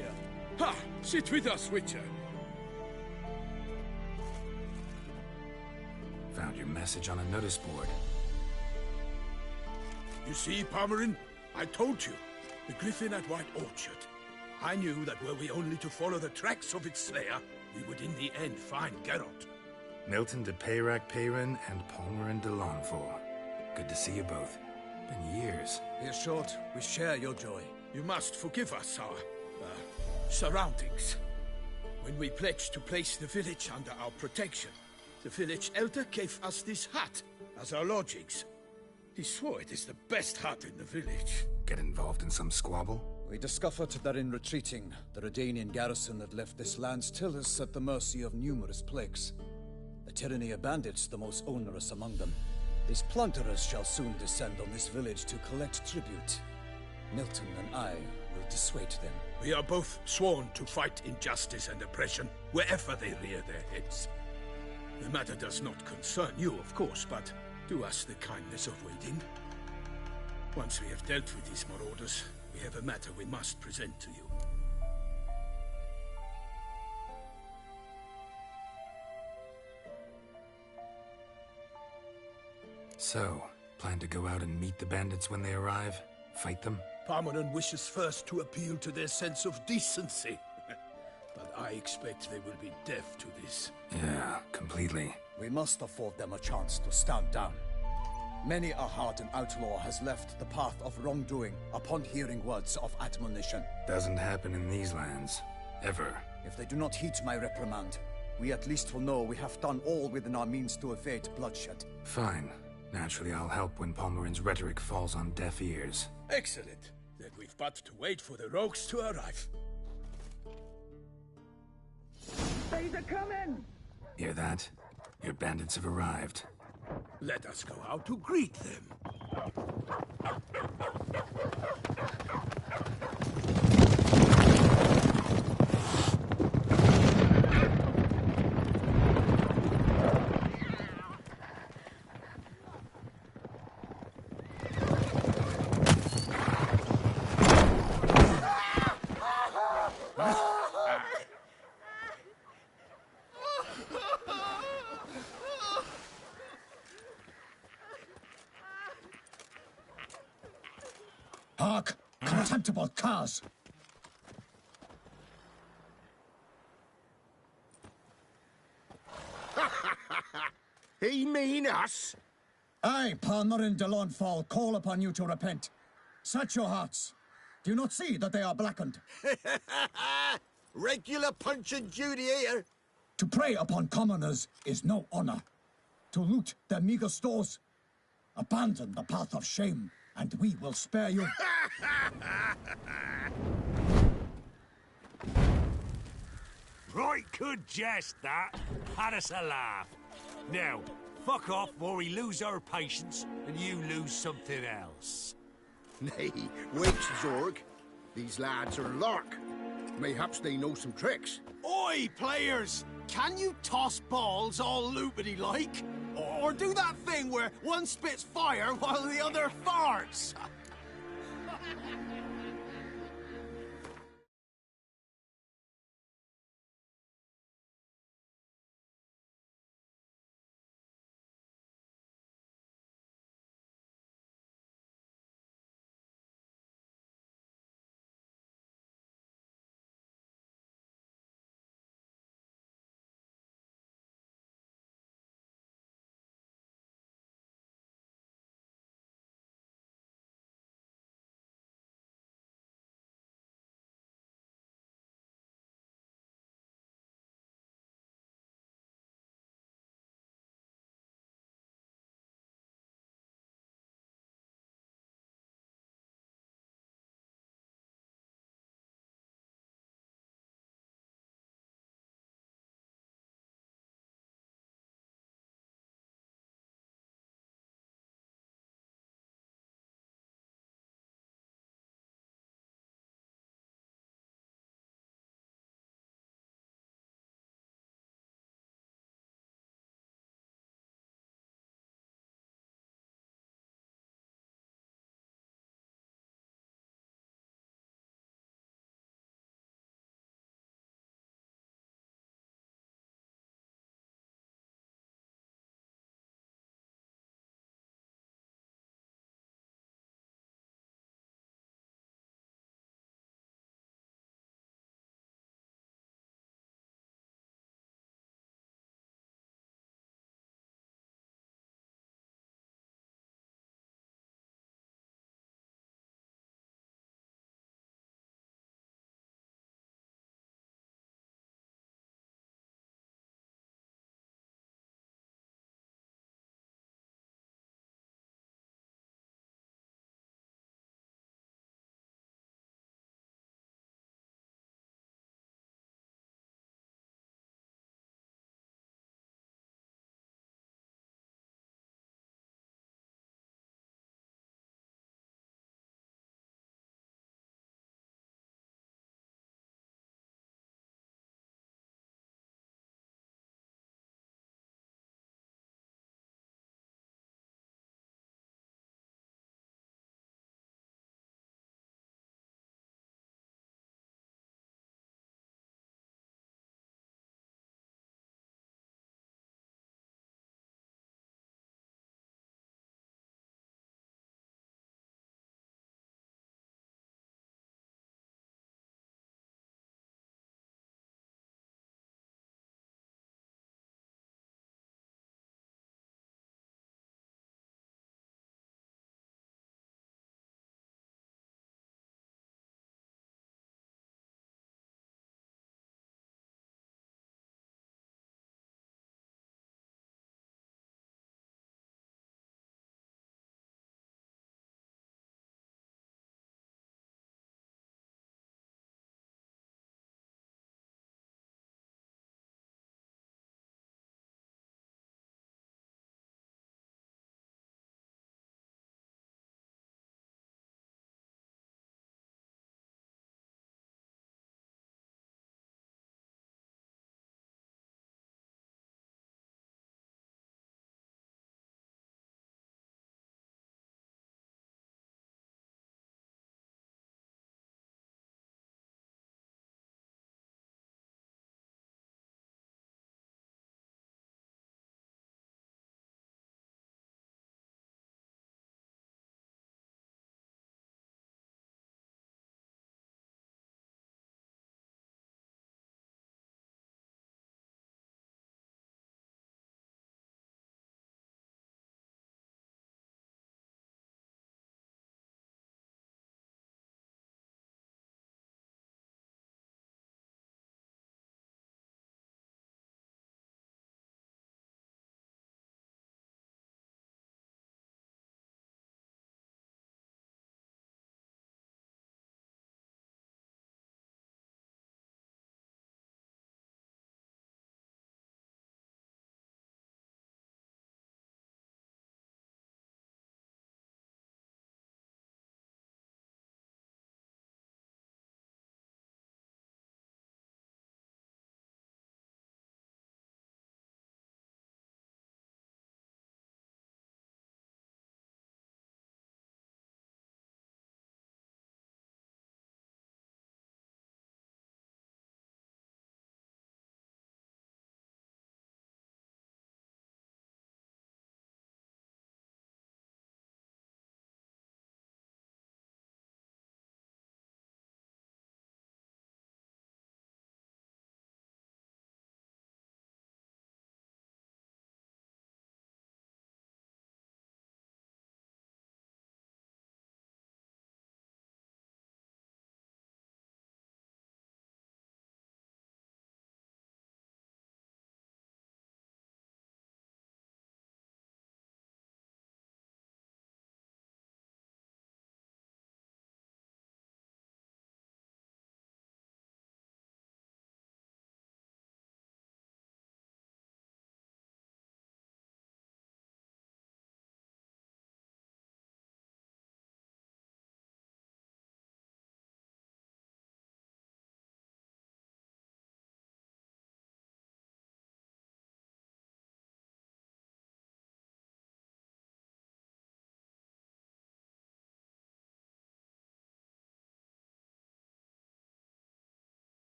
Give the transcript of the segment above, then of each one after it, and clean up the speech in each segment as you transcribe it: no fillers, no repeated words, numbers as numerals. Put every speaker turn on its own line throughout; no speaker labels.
Slayer. Ha! Sit with us, Witcher.
Found your message on a notice board.
You see, Palmerin? I told you. The Griffin at White Orchard. I knew that were we only to follow the tracks of its slayer, we would in the end find Geralt.
Milton de Peyrac Peyrin and Palmerin de Launfal. Good to see you both. Been years.
Here's short. We share your joy.
You must forgive us our surroundings. When we pledged to place the village under our protection, the village elder gave us this hut as our lodgings. He swore it is the best hut in the village.
Get involved in some squabble?
We discovered that in retreating, the Redanian garrison that left this land still is at the mercy of numerous plagues. The tyranny of bandits, the most onerous among them. These plunderers shall soon descend on this village to collect tribute. Milton and I will dissuade them.
We are both sworn to fight injustice and oppression wherever they rear their heads. The matter does not concern you, of course, but do us the kindness of waiting. Once we have dealt with these marauders, we have a matter we must present to you.
So, plan to go out and meet the bandits when they arrive? Fight them?
Palmerin wishes first to appeal to their sense of decency. But I expect they will be deaf to this.
Yeah, completely.
We must afford them a chance to stand down. Many a hardened outlaw has left the path of wrongdoing upon hearing words of admonition.
Doesn't happen in these lands. Ever.
If they do not heed my reprimand, we at least will know we have done all within our means to evade bloodshed.
Fine. Naturally, I'll help when Palmerin's rhetoric falls on deaf ears.
Excellent. Then we've but to wait for the rogues to arrive.
They're coming!
Hear that? Your bandits have arrived.
Let us go out to greet them.
Hark! Contemptible curs!
He mean us?
I, Palmerin de Launfal, call upon you to repent. Set your hearts. Do you not see that they are blackened?
Regular Punch and Judy here.
To prey upon commoners is no honor. To loot their meager stores, abandon the path of shame, and we will spare you.
Right good jest, that. Had us a laugh. Now, fuck off or we lose our patience and you lose something else.
Nay, wait, Zorg. These lads are lark. Mayhaps they know some tricks.
Oi, players! Can you toss balls all loopity-like? Or do that thing where one spits fire while the other farts?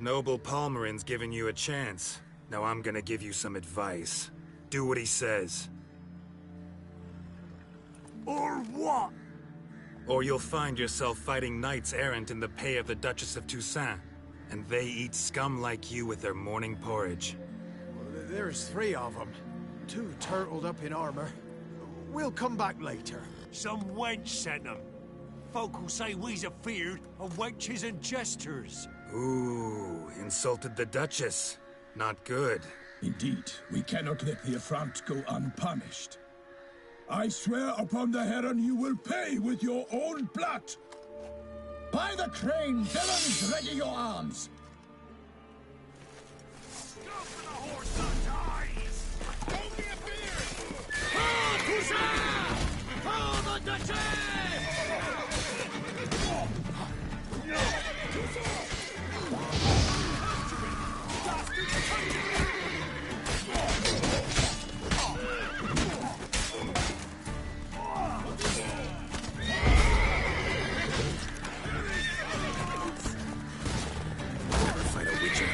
Noble Palmerin's giving you a chance. Now I'm gonna give you some advice. Do what he says.
Or what?
Or you'll find yourself fighting knights errant in the pay of the Duchess of Toussaint. And they eat scum like you with their morning porridge.
Well, there's 3 of them. 2 turtled up in armor. We'll come back later.
Some wench sent them. Folk who say we's afeard of wenches and jesters.
Ooh, insulted the Duchess. Not good.
Indeed, we cannot let the affront go unpunished. I swear upon the Heron you will pay with your own blood! By the crane, villains, ready your arms!
Go for the horse's eyes! Hold me a beard!
Ha, Toussaint! Ha, the Duchess!
Never fight a witcher.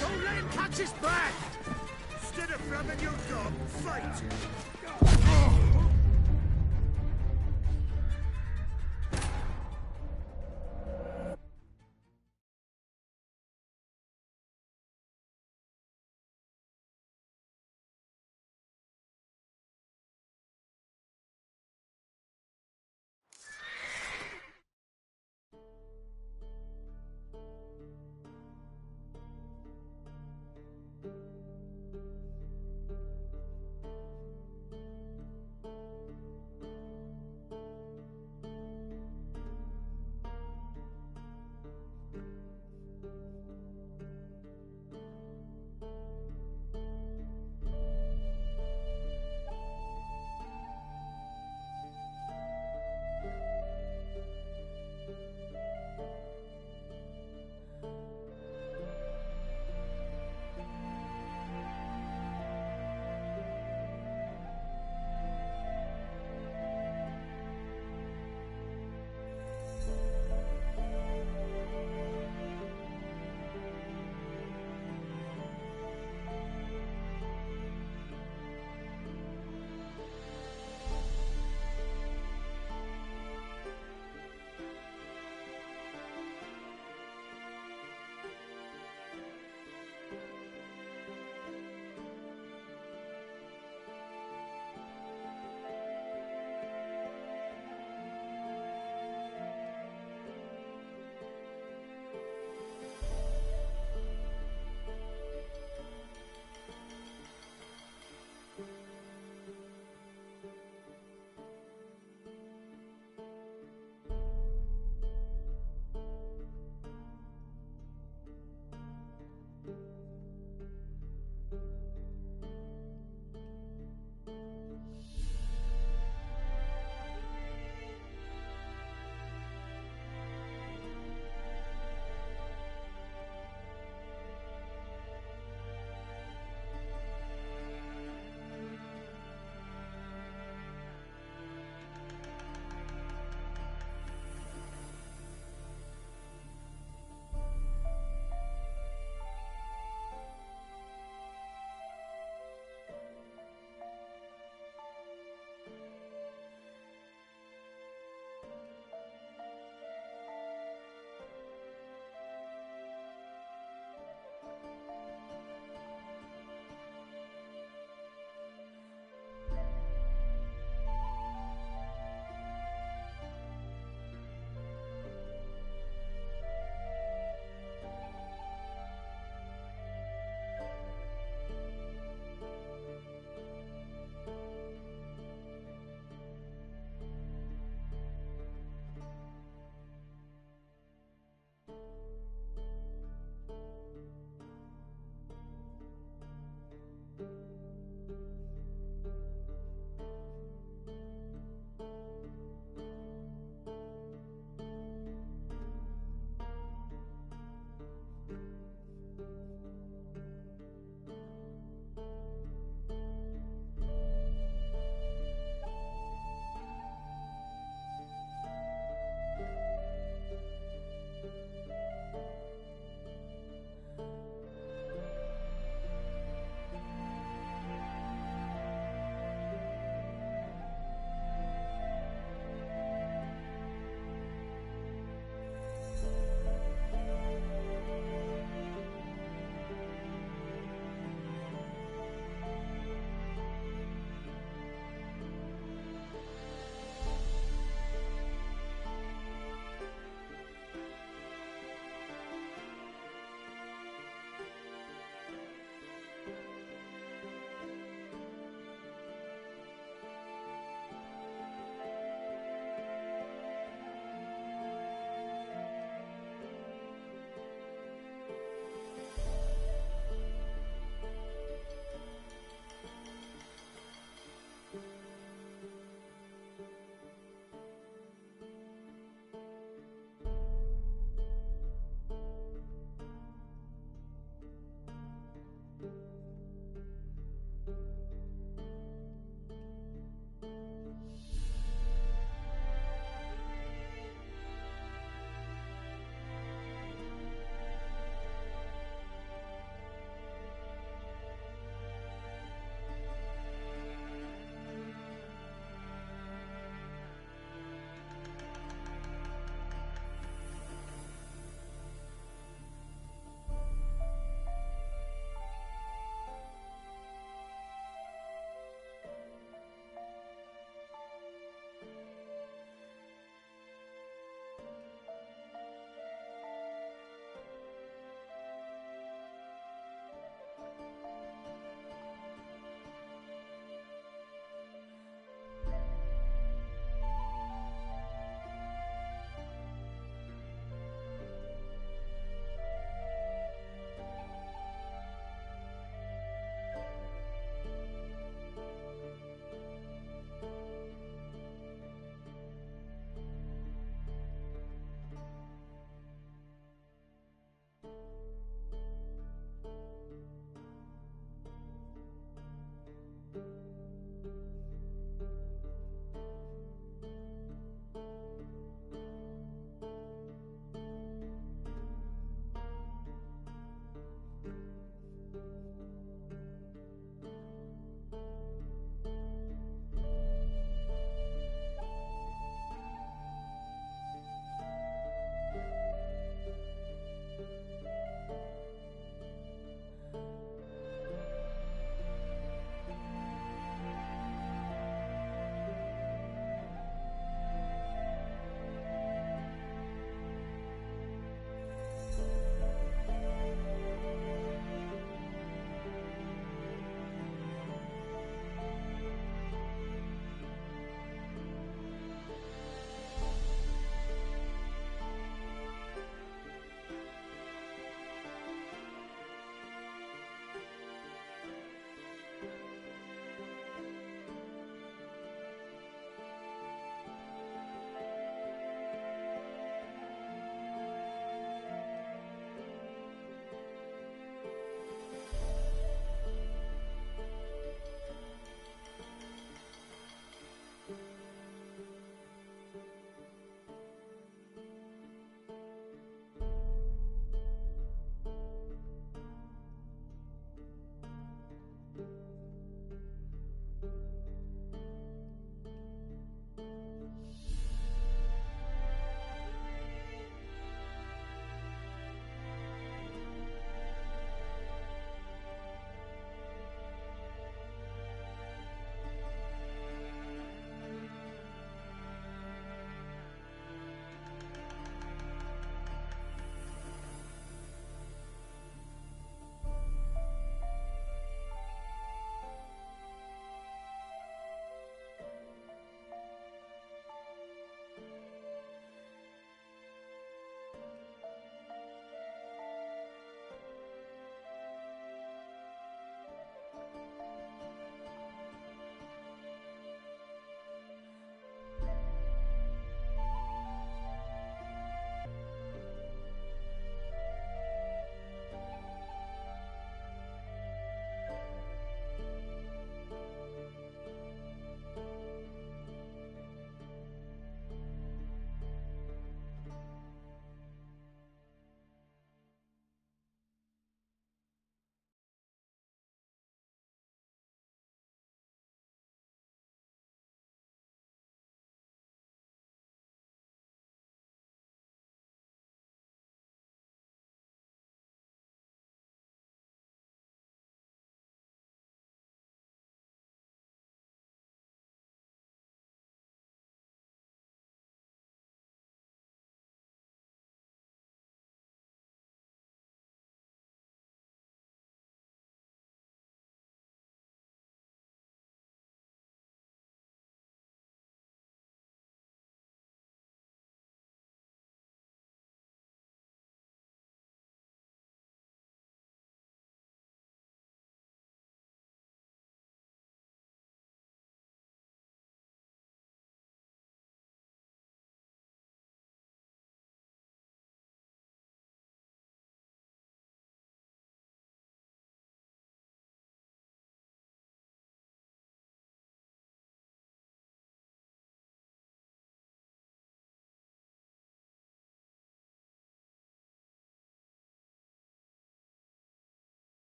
Don't let him catch his breath! Instead of rubbing your dog, fight!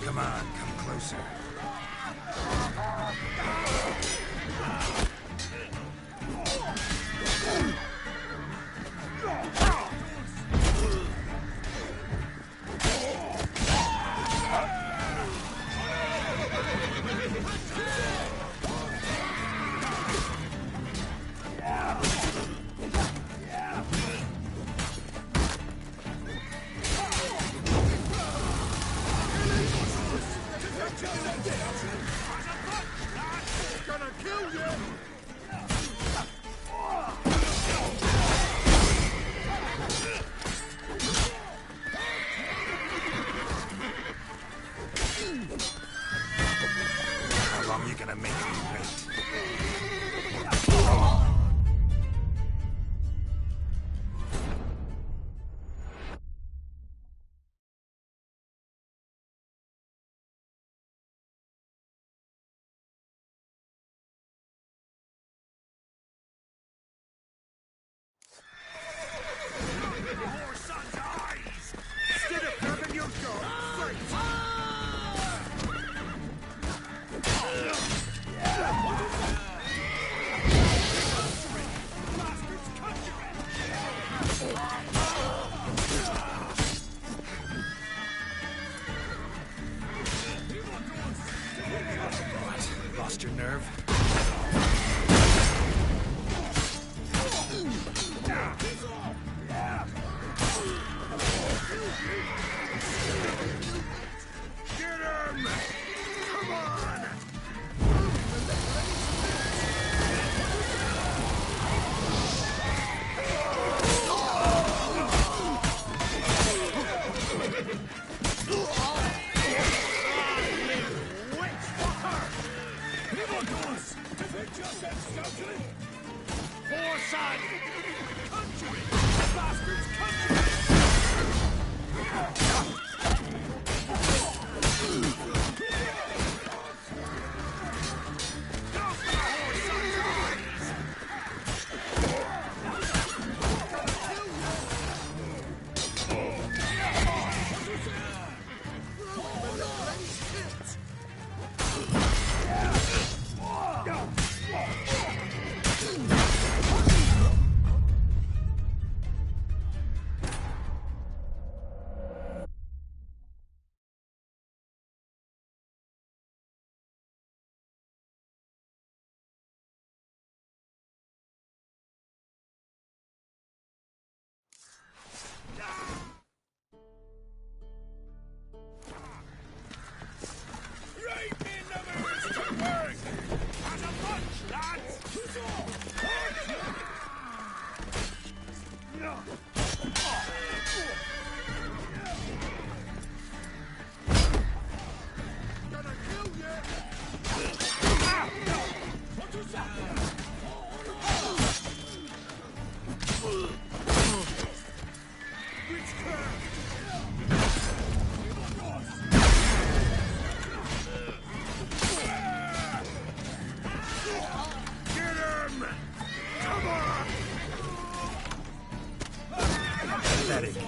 Come on, come closer. How long are you gonna make me wait? What? Lost your nerve? pathetic.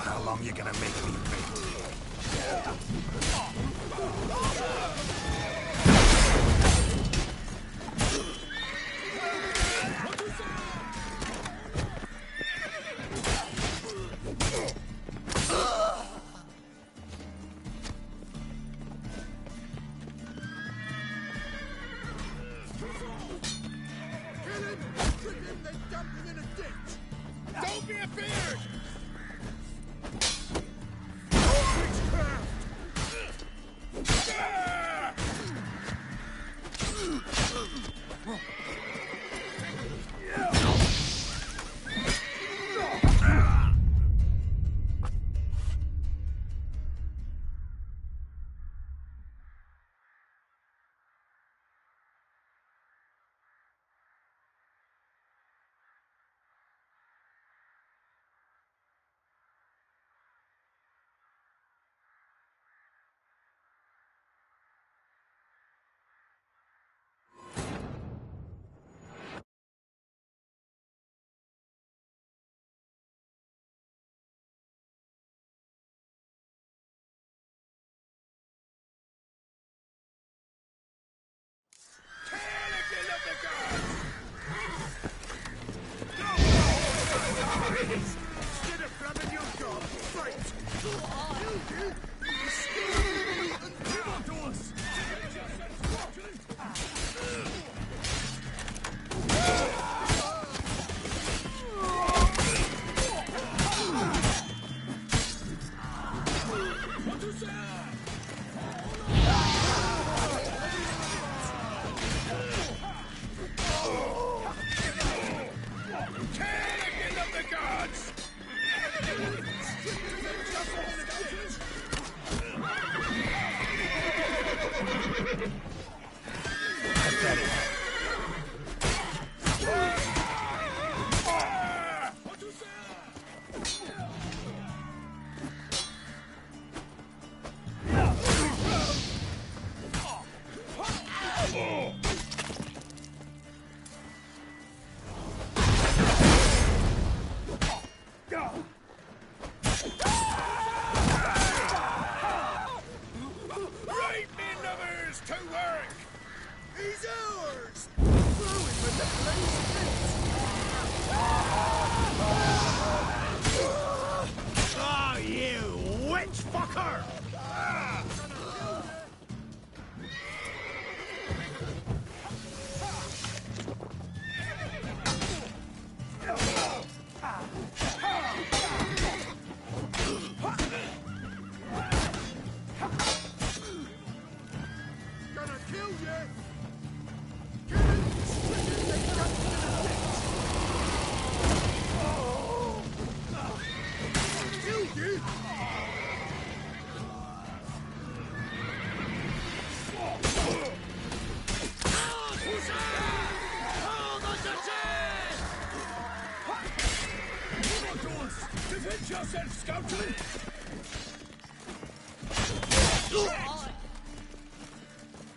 How long you gonna make me
Don't be afeard!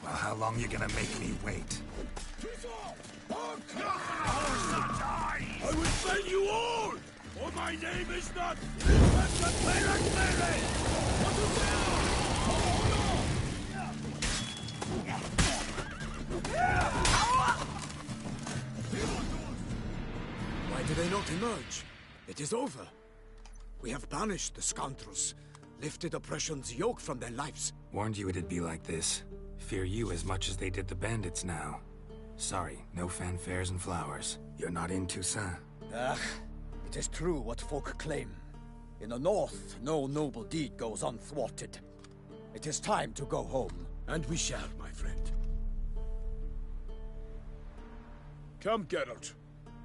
Well, how long you gonna make me wait?
I will slay you all, or my name is not...
Why do they not emerge? It is over. We have banished the scoundrels, lifted oppression's yoke from their lives.
Warned you it'd be like this. Fear you as much as they did the bandits now. Sorry, no fanfares and flowers. You're not in Toussaint.
Ah, it is true what folk claim. In the north, no noble deed goes unthwarted. It is time to go home.
And we shall, my friend. Come, Geralt.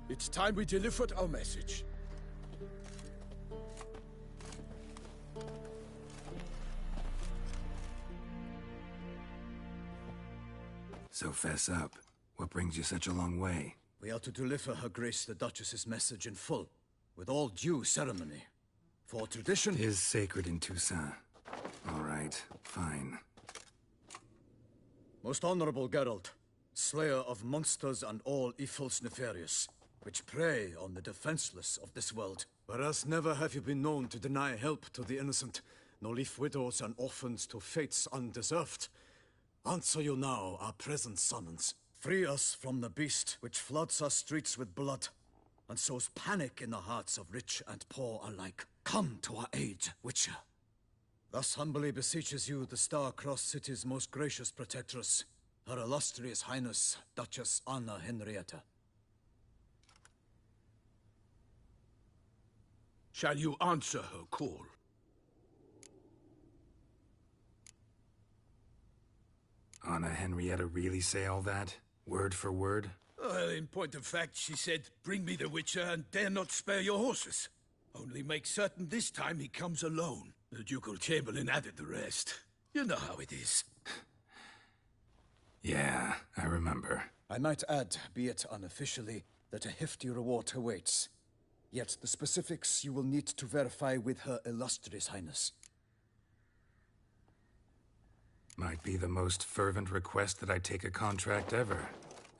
It's time we delivered our message.
So fess up. What brings you such a long way?
We are to deliver Her Grace the Duchess's message in full, with all due ceremony. For tradition...
It is sacred in Toussaint. All right, fine.
Most honorable Geralt, slayer of monsters and all evils nefarious, which prey on the defenseless of this world. Whereas never have you been known to deny help to the innocent, nor leave widows and orphans to fates undeserved. Answer you now our present summons. Free us from the beast which floods our streets with blood, and sows panic in the hearts of rich and poor alike. Come to our aid, Witcher. Thus humbly beseeches you the Star-Crossed City's most gracious protectress, Her Illustrious Highness, Duchess Anna Henrietta.
Shall you answer her call?
Anna Henrietta really say all that? Word for word?
Well, in point of fact, she said, bring me the Witcher and dare not spare your horses. Only make certain this time he comes alone. The Ducal Chamberlain added the rest. You know how it is.
Yeah, I remember.
I might add, be it unofficially, that a hefty reward awaits. Yet the specifics you will need to verify with Her Illustrious Highness.
Might be the most fervent request that I take a contract ever.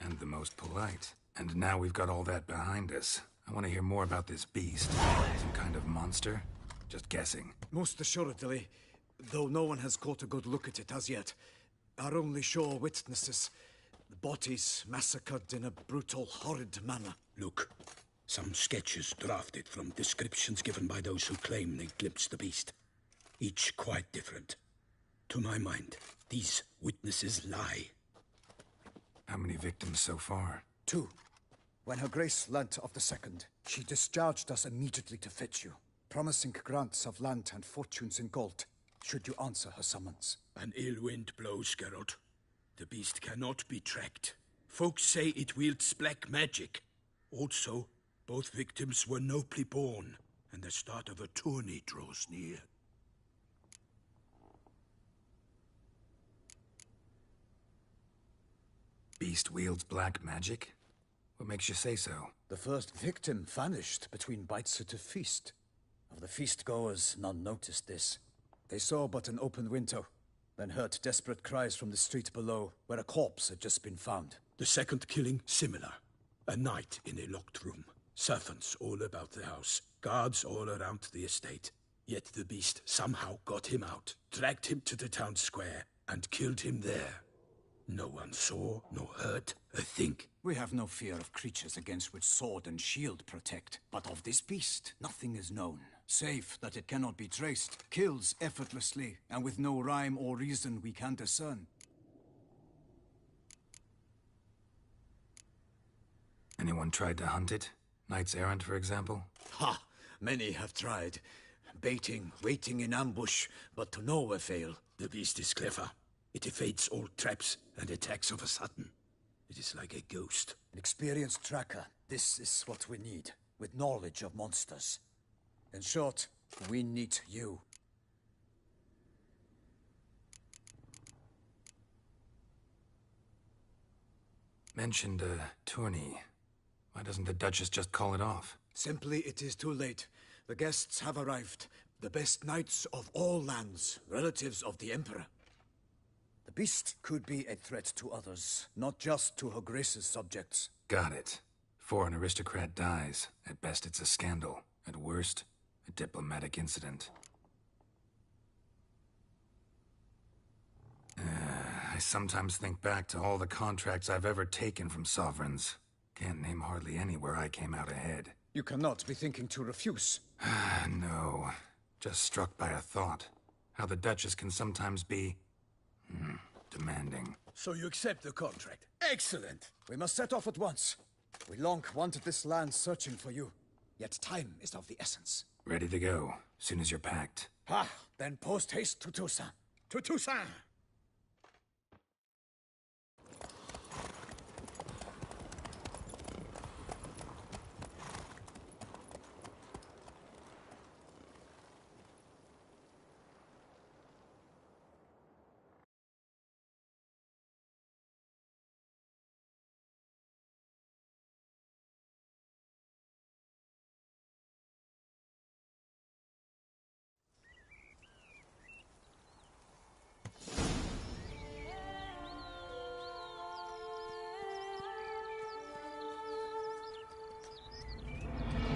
And the most polite. And now we've got all that behind us. I want to hear more about this beast. Some kind of monster? Just guessing.
Most assuredly, though no one has caught a good look at it as yet. Our only sure witnesses. The bodies massacred in a brutal, horrid manner.
Look, some sketches drafted from descriptions given by those who claim they glimpsed the beast. Each quite different. To my mind, these witnesses lie.
How many victims so far?
2. When Her Grace learnt of the second, she discharged us immediately to fetch you, promising grants of land and fortunes in gold, should you answer her summons.
An ill wind blows, Geralt. The beast cannot be tracked. Folks say it wields black magic. Also, both victims were nobly born, and the start of a tourney draws near.
Beast wields black magic? What makes you say so?
The first victim vanished between bites at a feast. Of the feast-goers, none noticed this. They saw but an open window, then heard desperate cries from the street below, where a corpse had just been found.
The second killing, similar. A night in a locked room. Servants all about the house. Guards all around the estate. Yet the beast somehow got him out, dragged him to the town square, and killed him there. No one saw, nor heard a thing.
We have no fear of creatures against which sword and shield protect. But of this beast, nothing is known. Save that it cannot be traced, kills effortlessly, and with no rhyme or reason we can discern.
Anyone tried to hunt it? Knights errant, for example?
Ha! Many have tried. Baiting, waiting in ambush, but to no avail.
The beast is clever. It evades all traps and attacks of a sudden. It is like a ghost.
An experienced tracker. This is what we need, with knowledge of monsters. In short, we need you.
Mentioned a tourney. Why doesn't the Duchess just call it off?
Simply, it is too late. The guests have arrived. the best knights of all lands, relatives of the Emperor. The beast could be a threat to others, not just to Her Grace's subjects.
Got it. Before an aristocrat dies, at best it's a scandal. At worst, a diplomatic incident. I sometimes think back to all the contracts I've ever taken from sovereigns. Can't name hardly any where I came out ahead.
You cannot be thinking to refuse.
No. Just struck by a thought. How the Duchess can sometimes be... demanding.
So you accept the contract. Excellent!
We must set off at once. We long wanted this land searching for you. Yet time is of the essence.
Ready to go, soon as you're packed.
Ah, then post haste to Toussaint.
To Toussaint!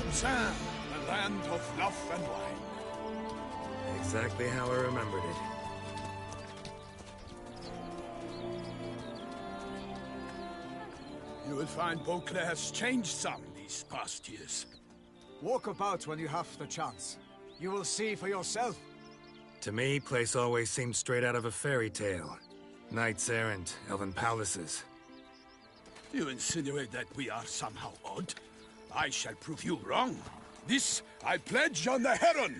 Toussaint, the land of love and wine.
Exactly how I remembered it.
You will find Beauclair's changed some these past years.
Walk about when you have the chance. You will see for yourself.
To me, place always seemed straight out of a fairy tale. Knights errant, elven palaces.
You insinuate that we are somehow odd? I shall prove you wrong. This I pledge on the Heron!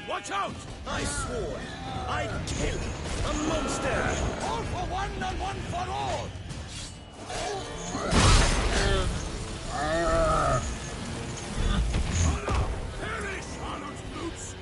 Watch out!
I swore I'd kill a monster! All for one and one for all!
Perish, Arnold's boots!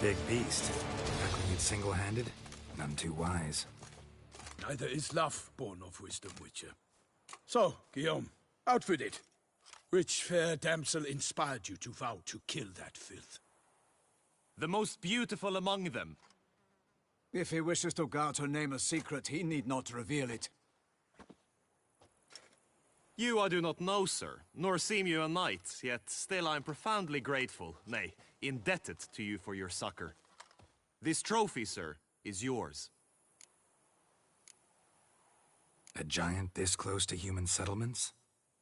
Big beast. Tackling it single-handed? None too wise.
Neither is love born of wisdom, Witcher. So, Guillaume, out with it. Which fair damsel inspired you to vow to kill that filth?
The most beautiful among them.
If he wishes to guard her name a secret, he need not reveal it.
You I do not know, sir, nor seem you a knight, yet still I am profoundly grateful, nay, indebted to you for your succor. This trophy, sir, is yours.
A giant this close to human settlements?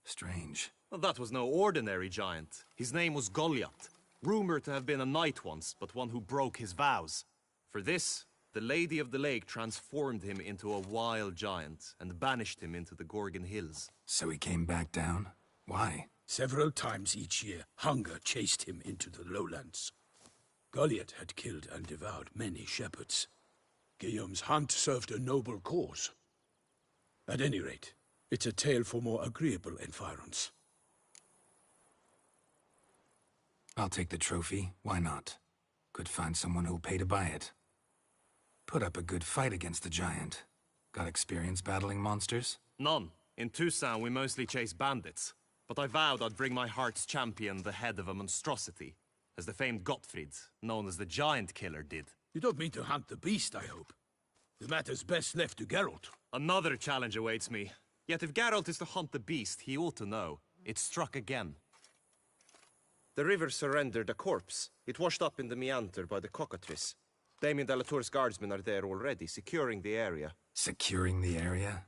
Strange.
Well, that was no ordinary giant. His name was Goliath, rumored to have been a knight once, but one who broke his vows. For this, the Lady of the Lake transformed him into a wild giant and banished him into the Gorgon Hills.
So he came back down? Why?
Several times each year, hunger chased him into the lowlands. Goliath had killed and devoured many shepherds. Guillaume's hunt served a noble cause. At any rate, it's a tale for more agreeable environs.
I'll take the trophy. Why not? Could find someone who'll pay to buy it. Put up a good fight against the giant. Got experience battling monsters?
None. In Toussaint, we mostly chase bandits. But I vowed I'd bring my heart's champion the head of a monstrosity, as the famed Gottfried, known as the Giant Killer, did.
You don't mean to hunt the beast, I hope. The matter's best left to Geralt.
Another challenge awaits me. Yet if Geralt is to hunt the beast, he ought to know. It struck again. The river surrendered a corpse. It washed up in the meander by the cockatrice. Damien Delatour's guardsmen are there already, securing the area.
Securing the area?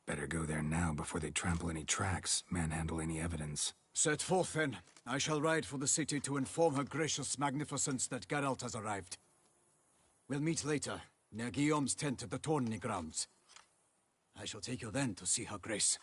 Better go there now before they trample any tracks, manhandle any evidence.
Set forth, then. I shall ride for the city to inform her gracious magnificence that Geralt has arrived. We'll meet later, near Guillaume's tent at the tourney grounds. I shall take you then to see her grace.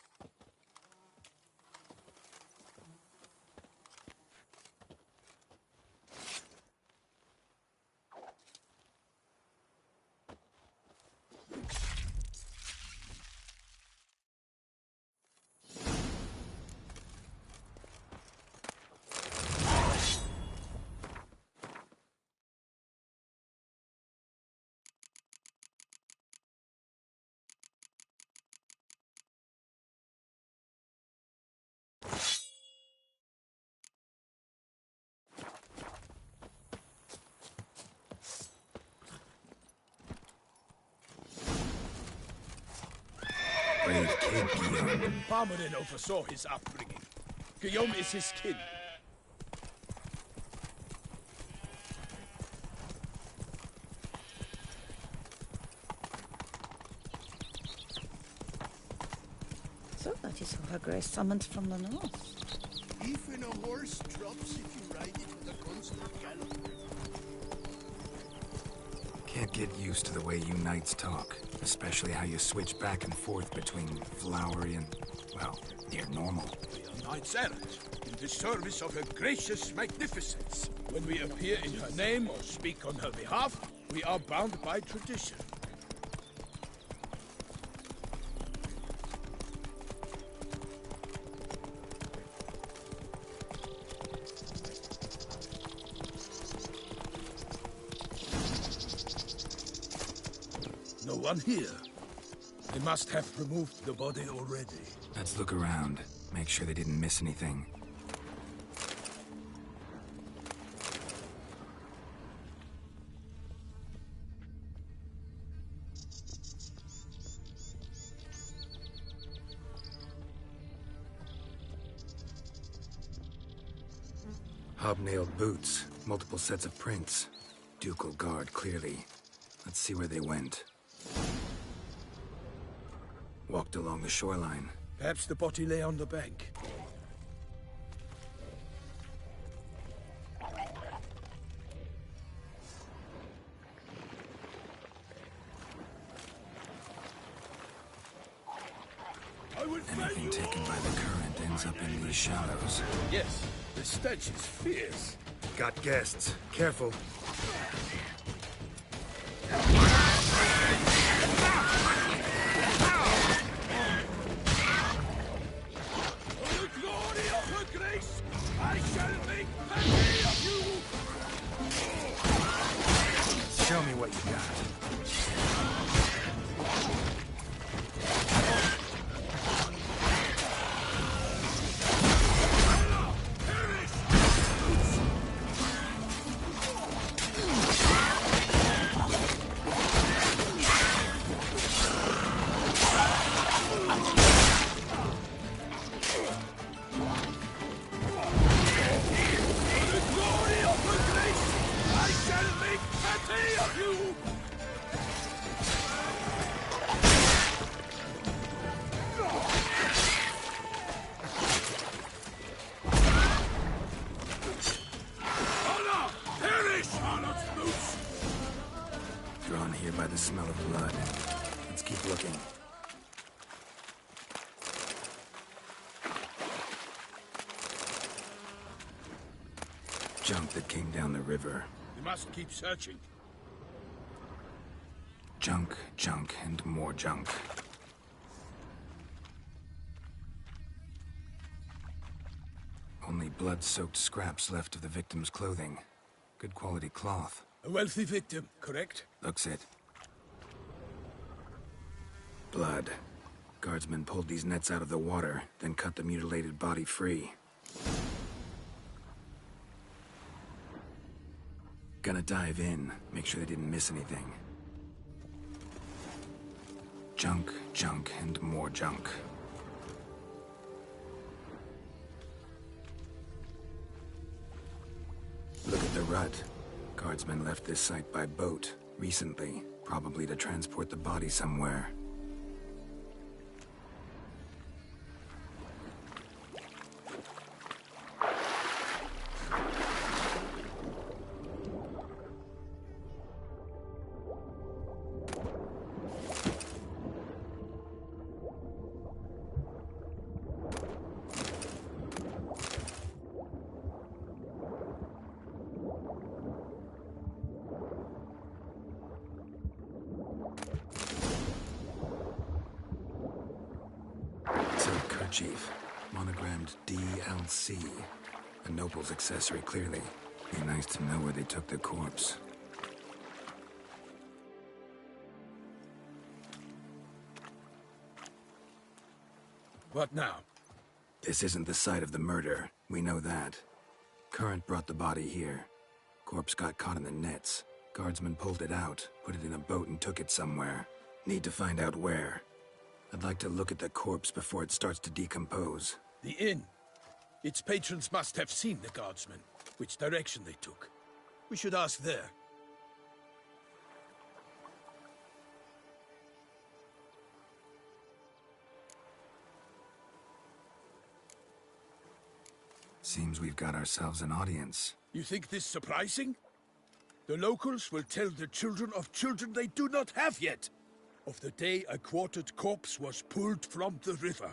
Brave kid, Guillaume.
Parmanin oversaw his upbringing. Guillaume is his kin.
So that is who her grace summoned from the north.
Even a horse drops if you ride it with a constant gallop.
Can't get used to the way you knights talk, especially how you switch back and forth between flowery and, well, near normal.
We are knights errant, in the service of her gracious magnificence. When we appear in her name or speak on her behalf, we are bound by tradition. No one here. They must have removed the body already.
Let's look around. Make sure they didn't miss anything. Hobnailed boots, multiple sets of prints. Ducal guard, clearly. Let's see where they went. Walked along the shoreline.
Perhaps the body lay on the bank.
Anything taken by the current ends up in these shallows.
Yes, the stench is fierce.
Got guests. Careful. Show me what you got. junk that came down the river.
We must keep searching.
Junk, junk, and more junk. Only blood-soaked scraps left of the victim's clothing. Good quality cloth.
A wealthy victim, correct?
Looks it. Blood. Guardsmen pulled these nets out of the water, then cut the mutilated body free. Gonna dive in, make sure they didn't miss anything. Junk, junk, and more junk. Look at the rut. Guardsmen left this site by boat, recently, probably to transport the body somewhere. Chief, monogrammed DLC. A noble's accessory, clearly. Be nice to know where they took the corpse.
What now?
This isn't the site of the murder. We know that. Current brought the body here. Corpse got caught in the nets. Guardsmen pulled it out, put it in a boat and took it somewhere. Need to find out where. I'd like to look at the corpse before it starts to decompose.
The inn. Its patrons must have seen the guardsmen, which direction they took. We should ask there.
Seems we've got ourselves an audience.
You think this surprising? The locals will tell the children of children they do not have yet. Of the day a quartered corpse was pulled from the river.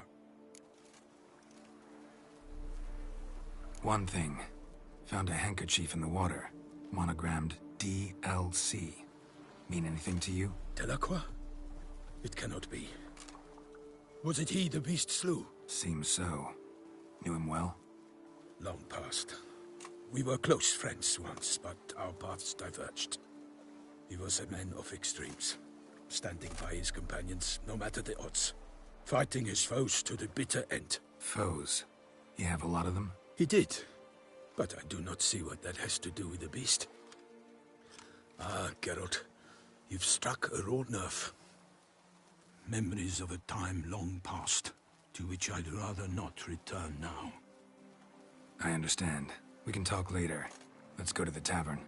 One thing. Found a handkerchief in the water. Monogrammed DLC. Mean anything to you?
Delacroix? It cannot be. Was it he the beast slew?
Seems so. Knew him well?
Long past. We were close friends once, but our paths diverged. He was a man of extremes. Standing by his companions, no matter the odds. Fighting his foes to the bitter end.
Foes? You have a lot of them?
He did. But I do not see what that has to do with the beast. Ah, Geralt. You've struck a raw nerve. Memories of a time long past, to which I'd rather not return now.
I understand. We can talk later. Let's go to the tavern.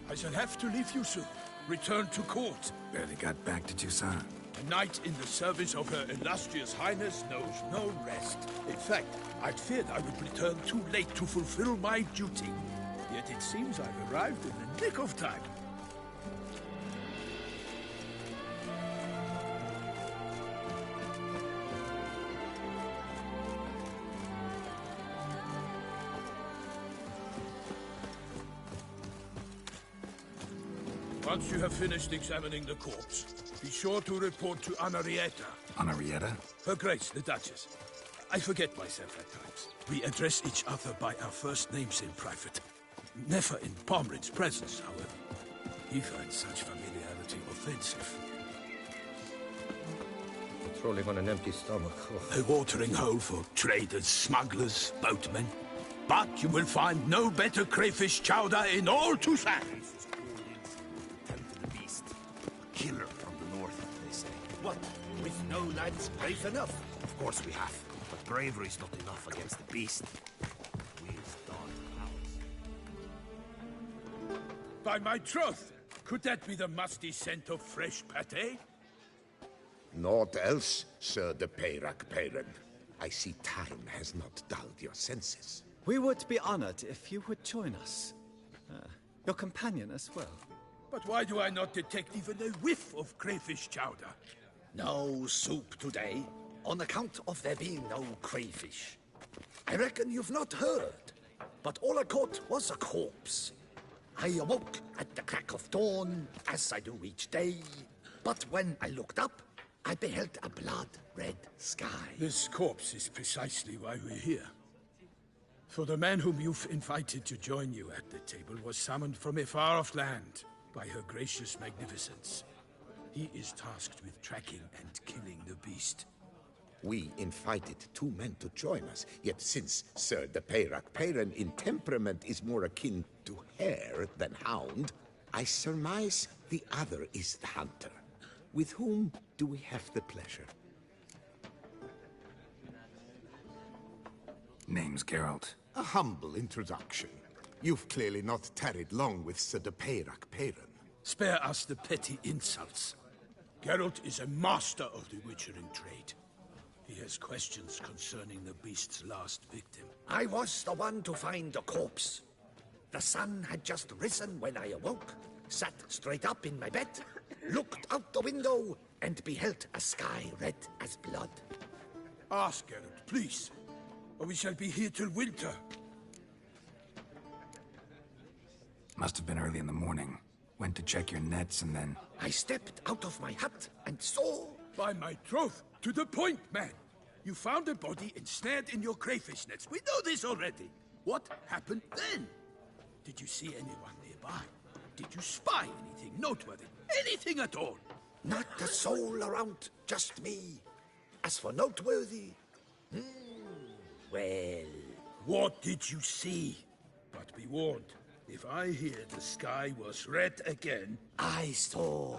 I shall have to leave you soon. Return to court.
Barely got back to Toussaint.
A knight in the service of Her Illustrious Highness knows no rest. In fact, I'd feared I would return too late to fulfill my duty. Yet it seems I've arrived in the nick of time. Once you have finished examining the corpse, be sure to report to Anarietta.
Anarietta?
Her Grace, the Duchess. I forget myself at times. We address each other by our first names in private. Never in Pomrin's presence, however. He finds such familiarity offensive.
Patrolling on an empty stomach.
A watering hole for traders, smugglers, boatmen. But you will find no better crayfish chowder in all Toussaint.
Killer from the north, they say. What? With no lads brave enough? Of course we have. But bravery's not enough against the beast. We've done ours.
By my troth, could that be the musty scent of fresh pâté?
Naught else, Sir de Peyrac Peyran. I see time has not dulled your senses.
We would be honored if you would join us. Your companion as well.
But why do I not detect even a whiff of crayfish chowder?
No soup today, on account of there being no crayfish. I reckon you've not heard, but all I caught was a corpse. I awoke at the crack of dawn, as I do each day, but when I looked up, I beheld a blood-red sky.
This corpse is precisely why we're here. For the man whom you've invited to join you at the table was summoned from a far-off land by Her Gracious Magnificence. He is tasked with tracking and killing the beast.
We invited two men to join us, yet since Sir de Peyrac Peyran in temperament is more akin to hare than hound, I surmise the other is the hunter. With whom do we have the pleasure?
Name's Geralt.
A humble introduction. You've clearly not tarried long with Sir de Peyrac Peyran.
Spare us the petty insults. Geralt is a master of the witchering trade. He has questions concerning the beast's last victim.
I was the one to find the corpse. The sun had just risen when I awoke, sat straight up in my bed, looked out the window, and beheld a sky red as blood.
Ask Geralt, please, or we shall be here till winter.
Must have been early in the morning. Went to check your nets and then...
I stepped out of my hut and saw...
By my troth, to the point, man. You found a body ensnared in your crayfish nets. We know this already. What happened then? Did you see anyone nearby? Did you spy anything noteworthy? Anything at all?
Not a soul around, just me. As for noteworthy... well...
What did you see? But be warned. If I hear the sky was red again...
I saw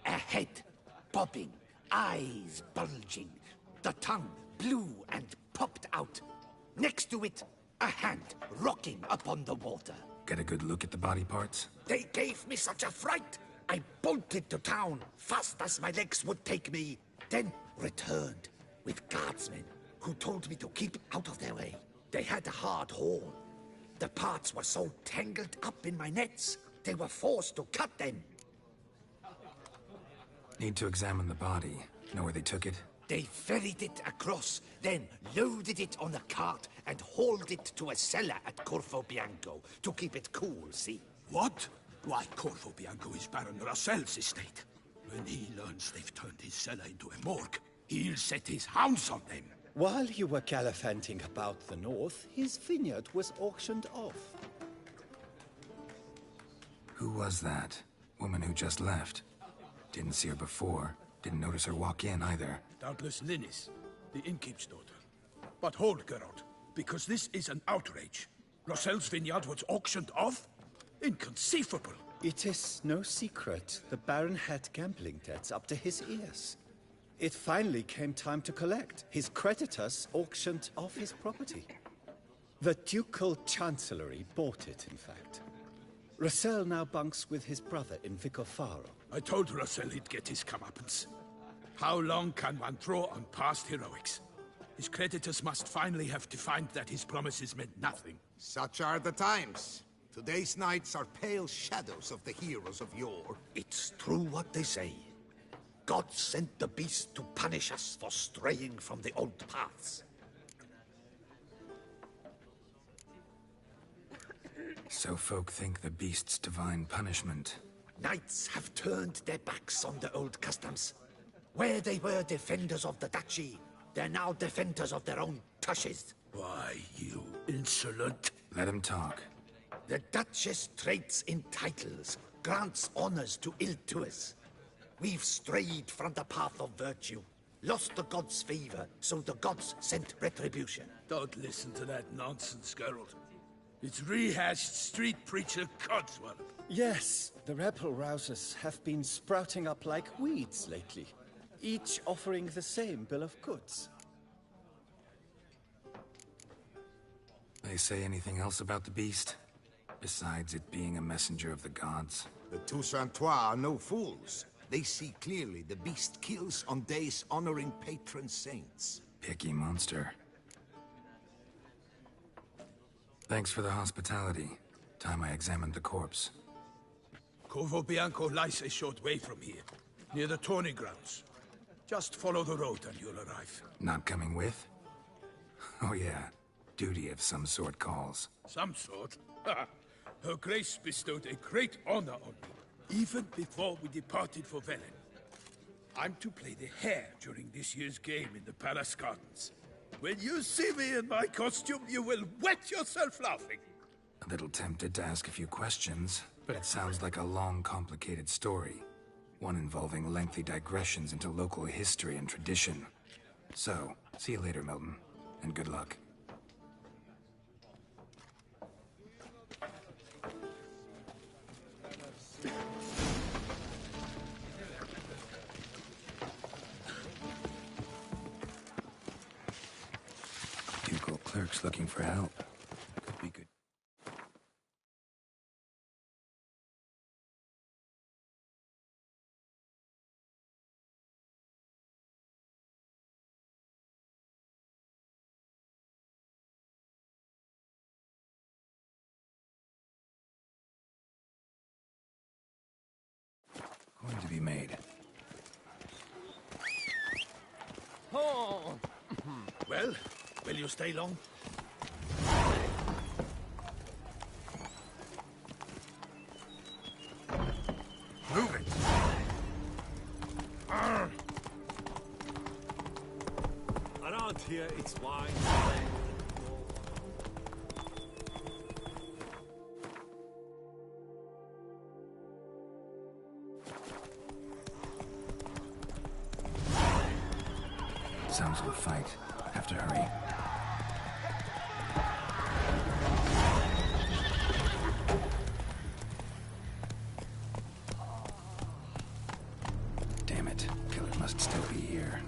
a head popping, eyes bulging, the tongue blue and popped out. Next to it, a hand rocking upon the water.
Get a good look at the body parts?
They gave me such a fright. I bolted to town, fast as my legs would take me, then returned with guardsmen who told me to keep out of their way. They had a hard haul. The parts were so tangled up in my nets, they were forced to cut them.
Need to examine the body. Know where they took it?
They ferried it across, then loaded it on a cart and hauled it to a cellar at Corvo Bianco to keep it cool, see?
What? Why, Corvo Bianco is Baron Rossel's estate. When he learns they've turned his cellar into a morgue, he'll set his hounds on them.
While you were gallivanting about the north, his vineyard was auctioned off.
Who was that? Woman who just left. Didn't see her before. Didn't notice her walk in either.
Doubtless Linnis, the innkeep's daughter. But hold, Geralt, because this is an outrage. Rossel's vineyard was auctioned off? Inconceivable.
It is no secret the Baron had gambling debts up to his ears. It finally came time to collect. His creditors auctioned off his property. The Ducal Chancellery bought it, in fact.
Russell now bunks with his brother in Vicofaro.
I told Russell he'd get his comeuppance. How long can one throw on past heroics? His creditors must finally have to find that his promises meant nothing.
Such are the times. Today's knights are pale shadows of the heroes of yore.
It's true what they say. God sent the beast to punish us for straying from the old paths.
So folk think the beast's divine punishment.
Knights have turned their backs on the old customs. Where they were defenders of the duchy, they're now defenders of their own tushes.
Why, you insolent...
Let him talk.
The Duchess trades in titles, grants honors to ill-doers. We've strayed from the path of virtue, lost the gods' favor, so the gods sent retribution.
Don't listen to that nonsense, Geralt. It's rehashed street preacher codswallop.
Yes, the rebel rousers have been sprouting up like weeds lately, each offering the same bill of goods.
They say anything else about the beast? Besides it being a messenger of the gods?
The Toussaintois are no fools. They see clearly the beast kills on days honoring patron saints.
Picky monster. Thanks for the hospitality. Time I examined the corpse.
Corvo Bianco lies a short way from here, near the tourney grounds. Just follow the road and you'll arrive.
Not coming with? Oh yeah, duty of some sort calls.
Some sort? Her Grace bestowed a great honor on me, even before we departed for Velen. I'm to play the hare during this year's game in the Palace Gardens. When you see me in my costume, you will wet yourself laughing.
A little tempted to ask a few questions, but it sounds like a long, complicated story. One involving lengthy digressions into local history and tradition. So, see you later, Milton, and good luck. Ducal clerk's looking for help. Could be good. Going to be made.
Oh. Well, will you stay long?
Move it!
Around here, it's wine.
Sounds like a fight. Have to hurry. Damn it. Killer must still be here.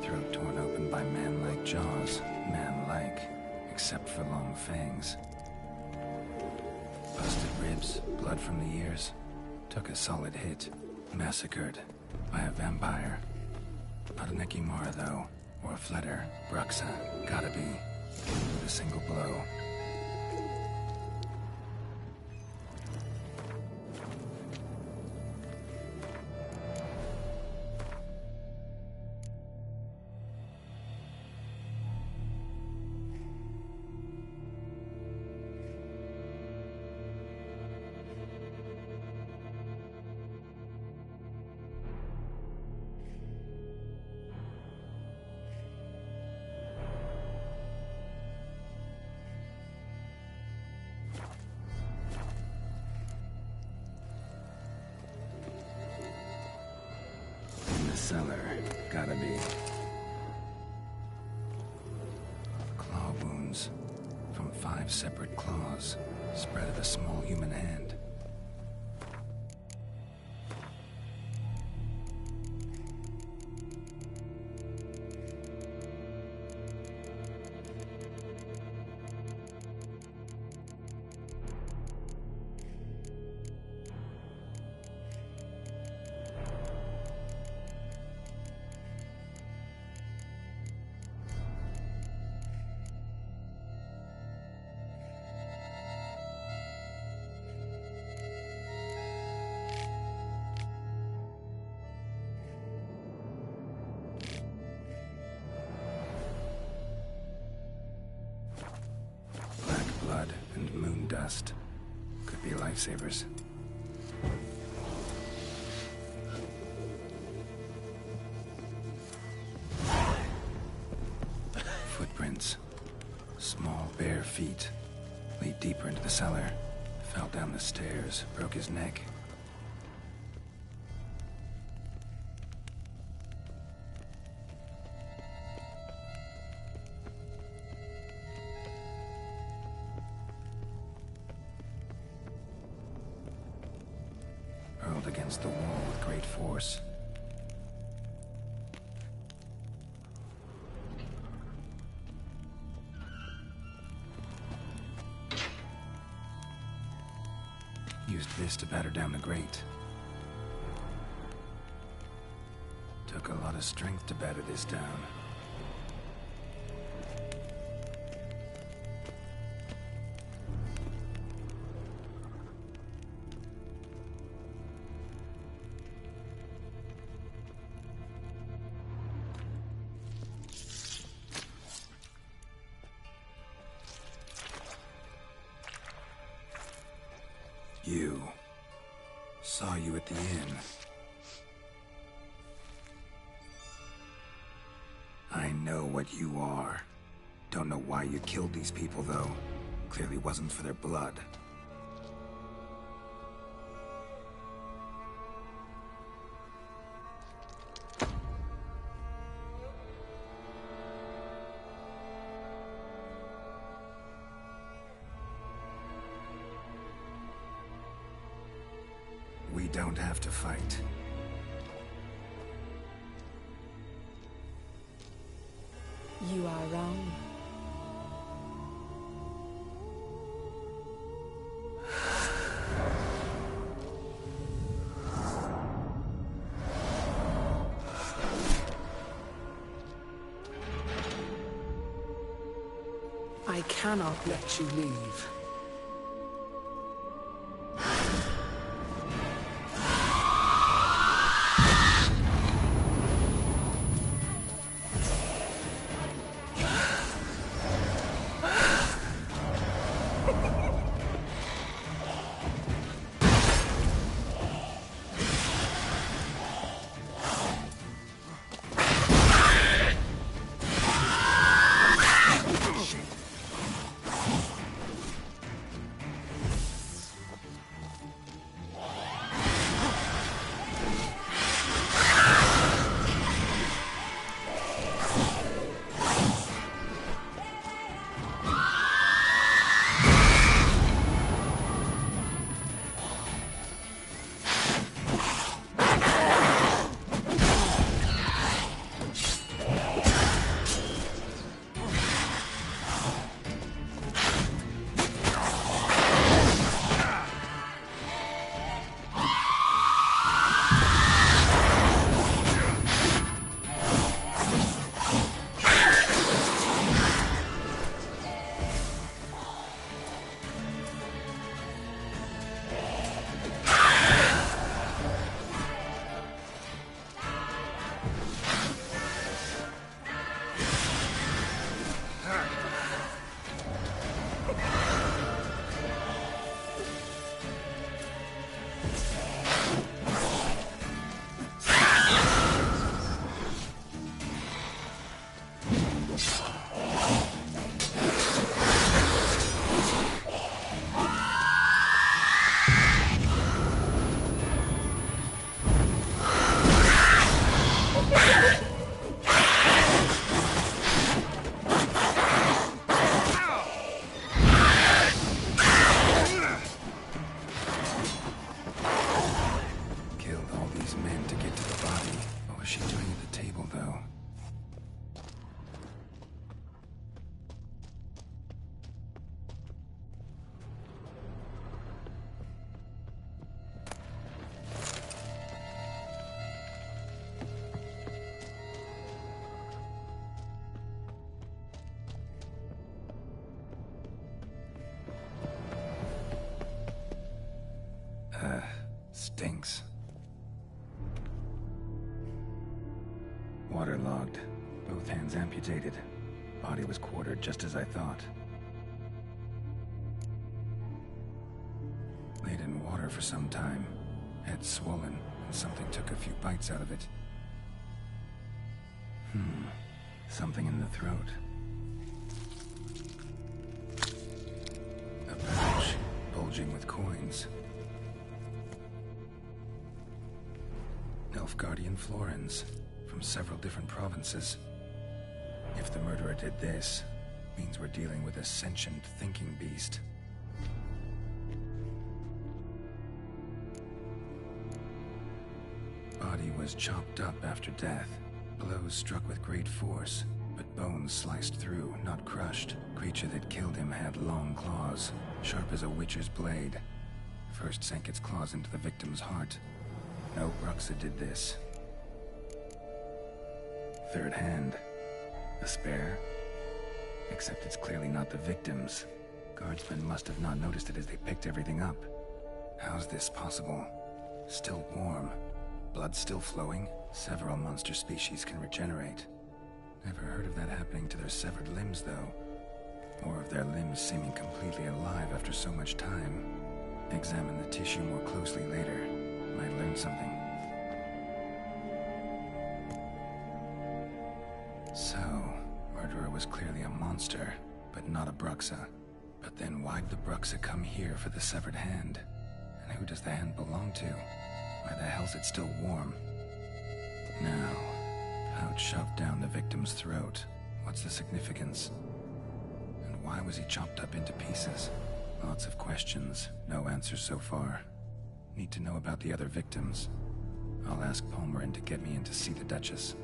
Throat torn open by man-like jaws. Man-like, except for long fangs. Busted ribs, blood from the ears. Took a solid hit. Massacred by a vampire. Not an Ekimara, though. Or a Fletter. Bruxa. Gotta be. With a single blow. cellar. Gotta be. Claw wounds. From 5 separate claws. Spread of a small human hand. Blood and moon dust. Could be lifesavers. Footprints. Small, bare feet. Lead deeper into the cellar. Fell down the stairs, broke his neck. Against the wall with great force. Used this to batter down the grate. Took a lot of strength to batter this down. You. Saw you at the inn. I know what you are. Don't know why you killed these people, though. Clearly wasn't for their blood. We don't have to fight.
You are wrong. I cannot let you leave.
all these men to get to the body. What was she doing at the table, though? Stinks. Waterlogged. Both hands amputated. Body was quartered just as I thought. Laid in water for some time. Head swollen, and something took a few bites out of it. Something in the throat. A pouch, bulging with coins. Nilfgaardian florins, from several different provinces. If the murderer did this, means we're dealing with a sentient thinking beast. Body was chopped up after death. Blows struck with great force, but bones sliced through, not crushed. Creature that killed him had long claws, sharp as a witcher's blade. First sank its claws into the victim's heart. No Bruxa did this. Third hand. A spare? Except it's clearly not the victim's. Guardsmen must have not noticed it as they picked everything up. How's this possible? Still warm. Blood still flowing? Several monster species can regenerate. Never heard of that happening to their severed limbs, though. Or of their limbs seeming completely alive after so much time. Examine the tissue more closely later. Might learn something. So, murderer was clearly a monster, but not a Bruxa. But then why'd the Bruxa come here for the severed hand? And who does the hand belong to? Why the hell's it still warm? Now, pouch shoved down the victim's throat. What's the significance? And why was he chopped up into pieces? Lots of questions, no answers so far. Need to know about the other victims. I'll ask Palmerin to get me in to see the Duchess.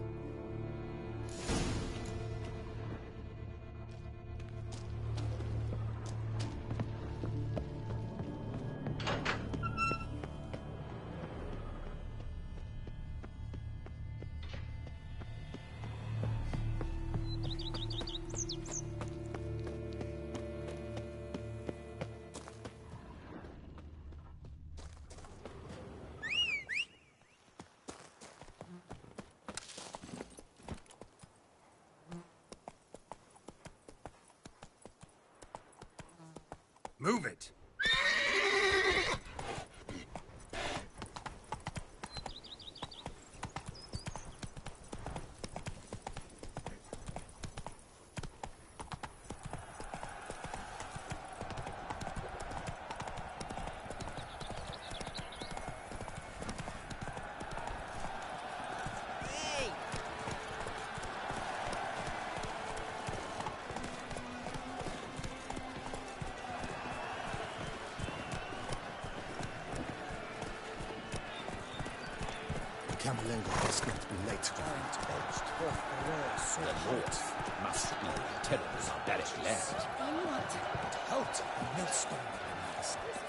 Move it!
Camerlengo must not be late to find post. The north must be a terrible barbaric land.
Halt! Millstone.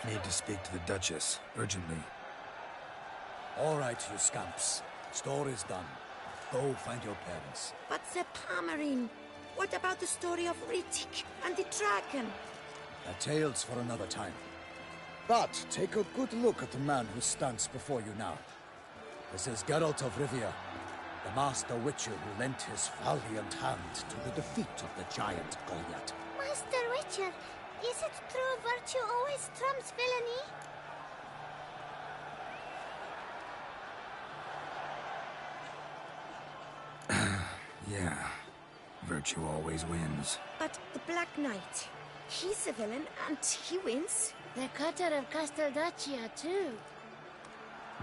Need to speak to the Duchess, urgently.
All right, you scamps. Story's done. Go find your parents.
But Sir Palmerin, what about the story of Rittik and the dragon?
A tale's for another time. But take a good look at the man who stands before you now. This is Geralt of Rivia, the master witcher who lent his valiant hand to the defeat of the giant Goliath.
Master Witcher, is it true virtue always trumps villainy?
Yeah. Virtue always wins.
But the Black Knight, he's a villain and he wins.
The cutter of Casteldaccia, too.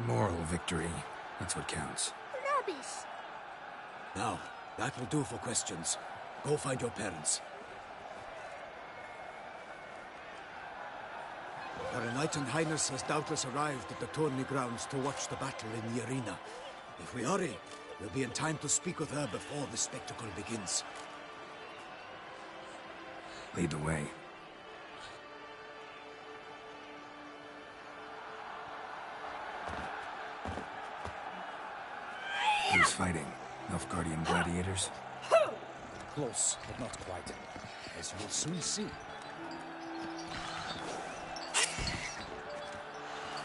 Moral victory. That's what counts.
Rubbish.
Now, that will do for questions. Go find your parents. Her Enlightened Highness has doubtless arrived at the tourney grounds to watch the battle in the arena. If we hurry, we'll be in time to speak with her before the spectacle begins.
Lead the way. Who's fighting? Nilfgaardian gladiators?
Close, but not quite. As you'll soon see.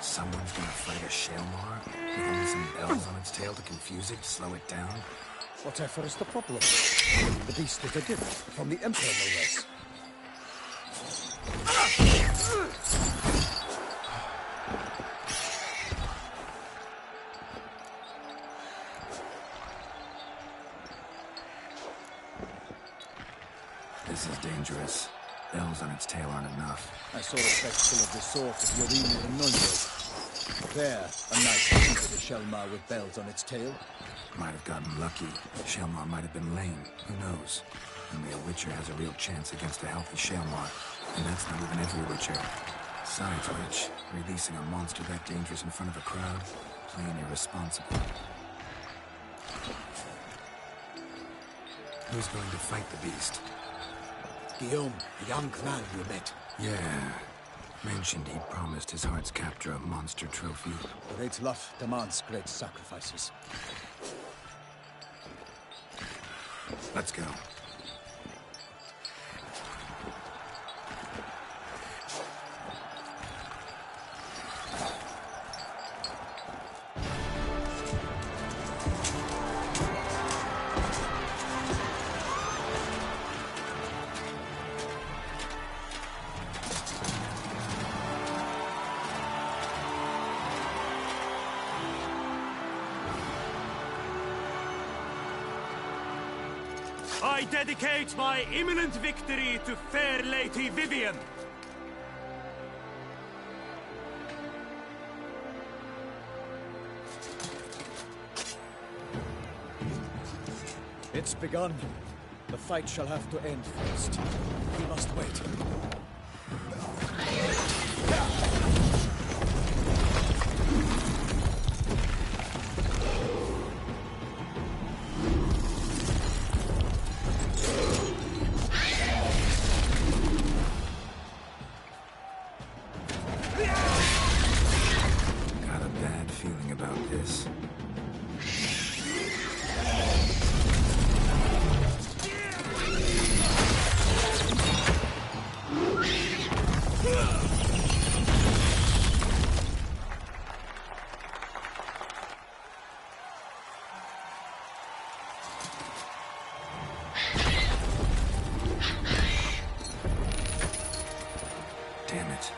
Someone's gonna fight a Shelmar with only some bells on its tail to confuse it, slow it down?
Whatever is the problem? The beast is a gift from the Emperor, no less.
This is dangerous. Bells on its tail aren't enough.
I saw a spectacle of the sort at the arena in Nuremberg. There, a knight defeated a Shelmar with bells on its tail.
Might have gotten lucky. Shelmar might have been lame. Who knows? Only a Witcher has a real chance against a healthy Shelmar. And that's not even every Witcher. Besides which, releasing a monster that dangerous in front of a crowd, plain irresponsible. Who's going to fight the beast?
Guillaume, the young man you met.
Yeah. Mentioned he'd promised his heart's captor a monster trophy.
Great love demands great sacrifices.
Let's go.
I dedicate my imminent victory to fair Lady Vivian.
It's begun. The fight shall have to end first. We must wait.
Got a bad feeling about this. Damn it.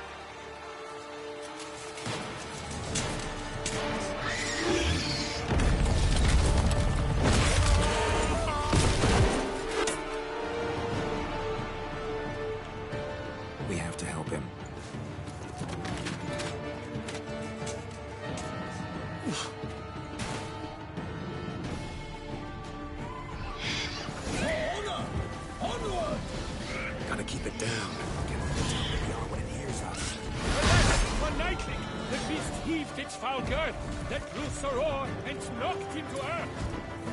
We have to help him. Gotta keep it down. Get on the top of the arm when it hears us.
One nightling, the beast heaved its foul girth, let loose a roar, and knocked him to earth.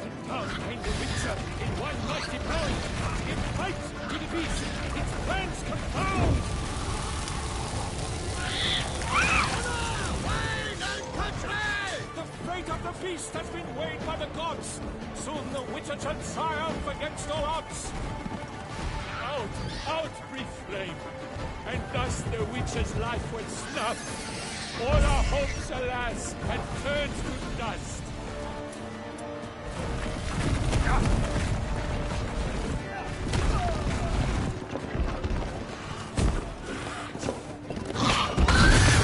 And down came the Witcher in one mighty bound. It fights to the beast, its plans confound. The fate of the beast has been weighed by the gods. Soon the Witcher shall triumph against all odds. Out, out, brief flame, and thus the Witcher's life will snuff. All our hopes, alas, had turned to dust.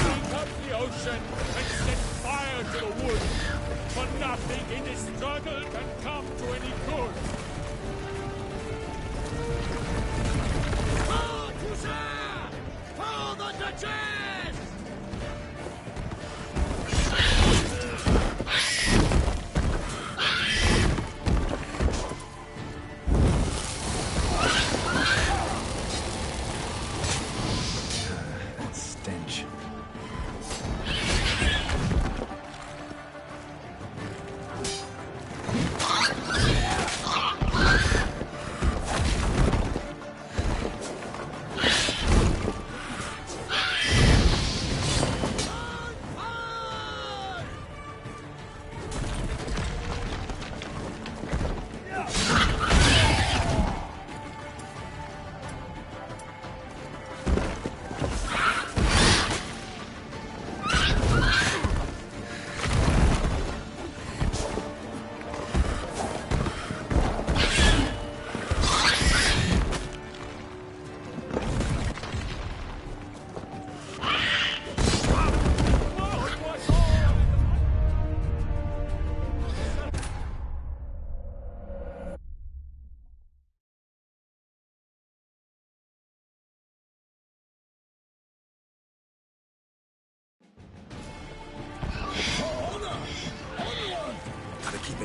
Drink up the ocean and set fire to the wood, for nothing in this struggle can come to any good.
For the Duchess!
That stench.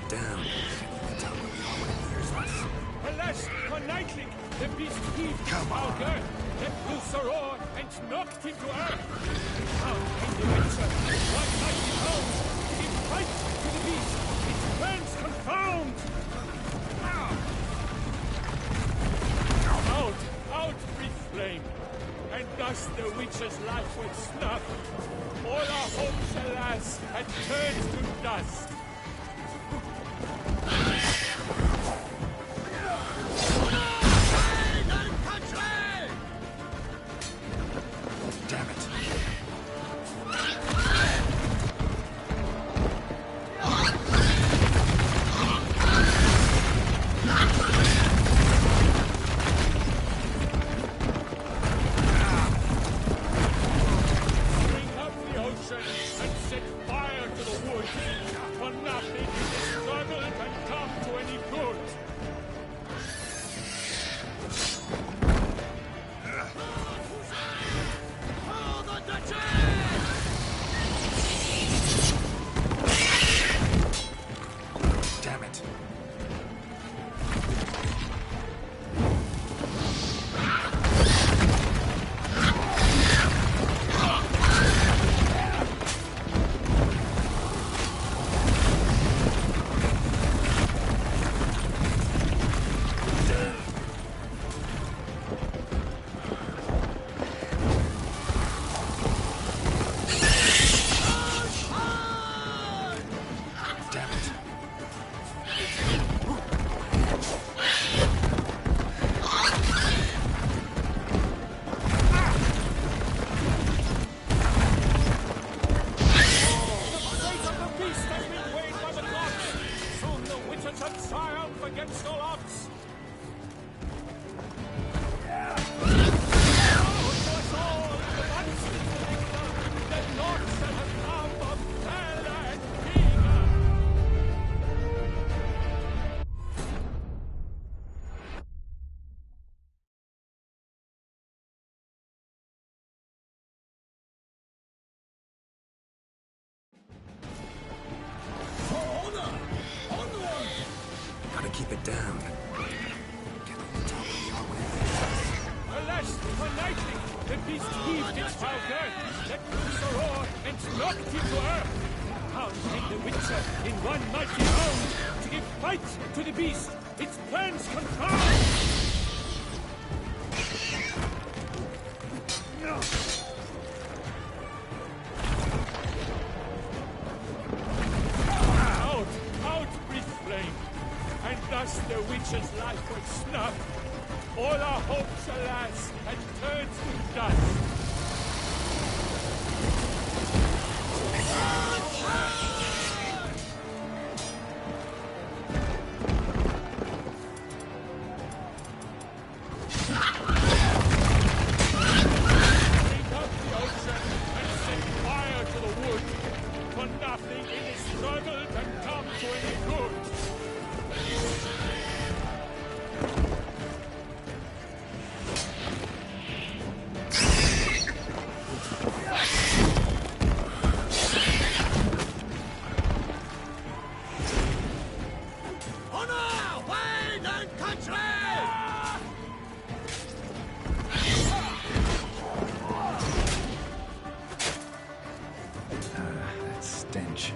it down. Tell where we are when it hears us.
Alas, for Nightling, the beast heaved his foul girth, let loose a roar, and knocked him to earth. Down came the Witcher, one mighty pound, in fight to the beast, its plans confound. Out, breathed flame, and thus the Witcher's life was snuffed. All our hopes, alas, had turned to dust.
Damn it. Keep it down.
Alas, for Nightling, the beast heaved its foul girth, let loose a roar, and knocked him to earth. Out came the Witcher in one mighty bound, to give fight to the beast, its plans confound. Out, breathed flame. And thus the Witcher's life was snuffed. All our hopes, alas, had turned to dust. Bring up the ocean and set fire to the wood. For nothing in this struggle can come to any good.
That stench.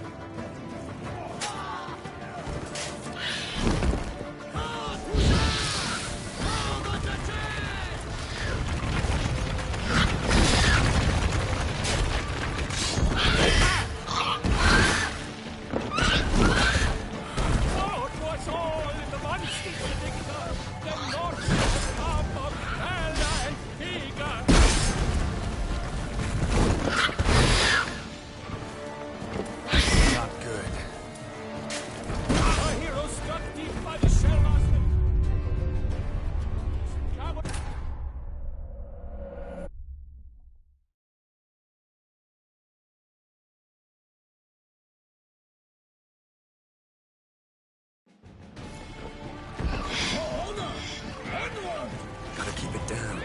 Gotta keep it down.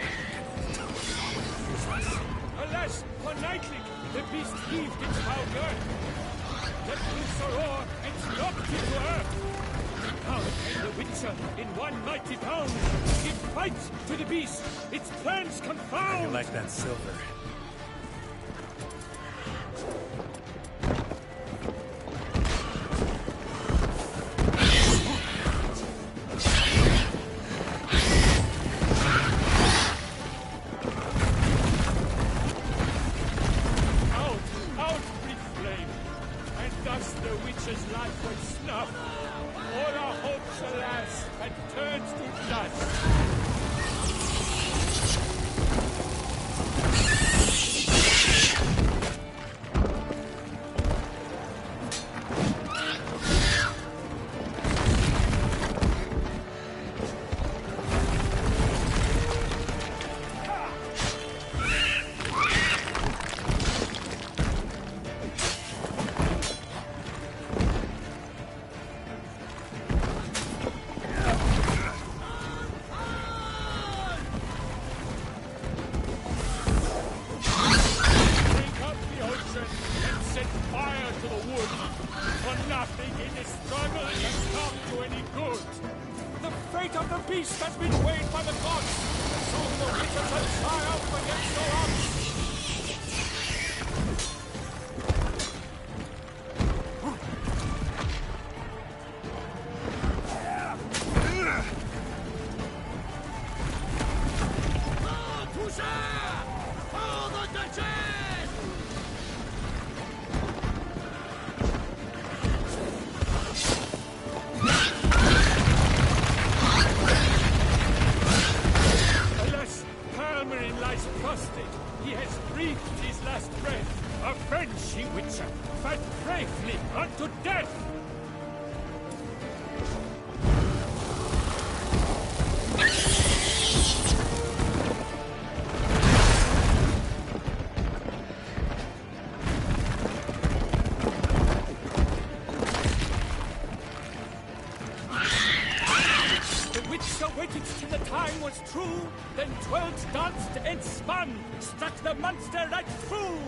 Alas, for Nightling, the beast heaved its foul girth. Let loose a roar and knocked him to earth. Witcher in one mighty pound. Give fight to the beast, its plans confound.
You like that silver?
Then 12 danced and spun, struck the monster right through.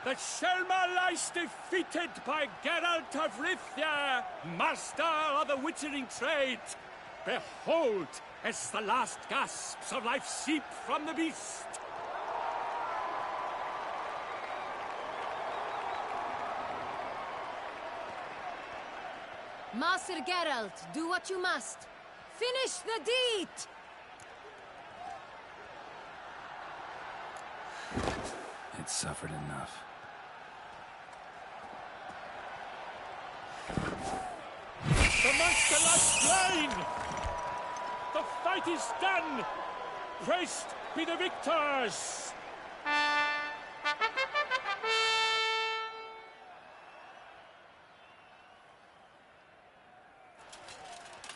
The Selma lies defeated by Geralt of Rivia, master of the witchering trade. Behold, as the last gasps of life seep from the beast.
Master Geralt, do what you must. Finish the deed!
It suffered enough.
The monster lies slain! The fight is done! Praised be the victors!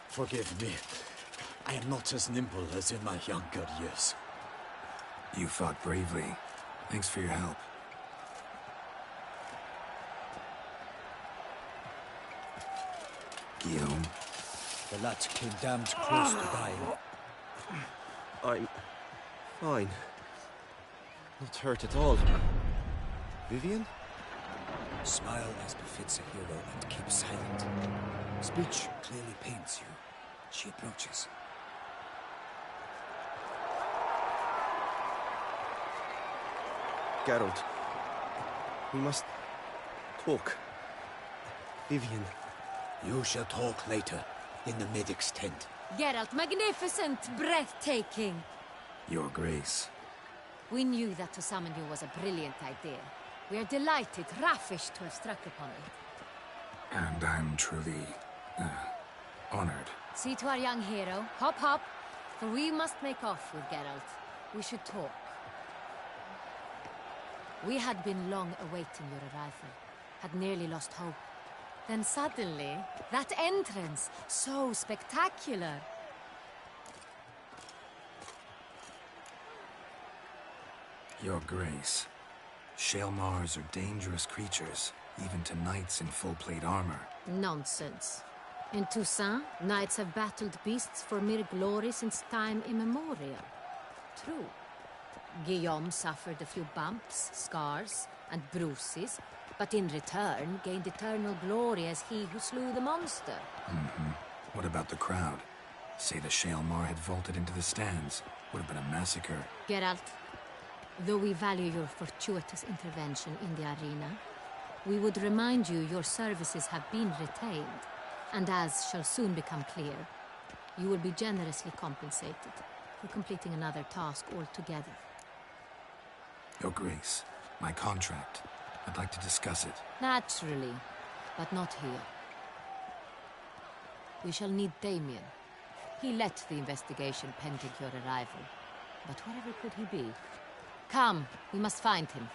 Forgive me. I am not as nimble as in my younger years.
You fought bravely. Thanks for your help. Guillaume?
The lad came damned close to dying.
I'm fine. Not hurt at all. Vivian?
Smile as befits a hero and keep silent. Speech clearly pains you. She approaches.
Geralt. We must talk. Vivian.
You shall talk later, in the medic's tent.
Geralt, magnificent, breathtaking.
Your Grace.
We knew that to summon you was a brilliant idea. We are delighted, ravished to have struck upon it.
And I'm truly, honored.
See to our young hero. Hop, hop. For we must make off with Geralt. We should talk. We had been long awaiting your arrival. Had nearly lost hope. Then suddenly, that entrance, so spectacular.
Your Grace. Shaelmars are dangerous creatures, even to knights in full-plate armor.
Nonsense. In Toussaint, knights have battled beasts for mere glory since time immemorial. True. Guillaume suffered a few bumps, scars, and bruises, but in return gained eternal glory as he who slew the monster.
What about the crowd? Say the Shaelmar had vaulted into the stands. Would have been a massacre.
Geralt, though we value your fortuitous intervention in the arena, we would remind you your services have been retained, and as shall soon become clear, you will be generously compensated for completing another task altogether.
Your Grace, my contract. I'd like to discuss it.
Naturally, but not here. We shall need Damien. He led the investigation pending your arrival. But wherever could he be? Come, we must find him.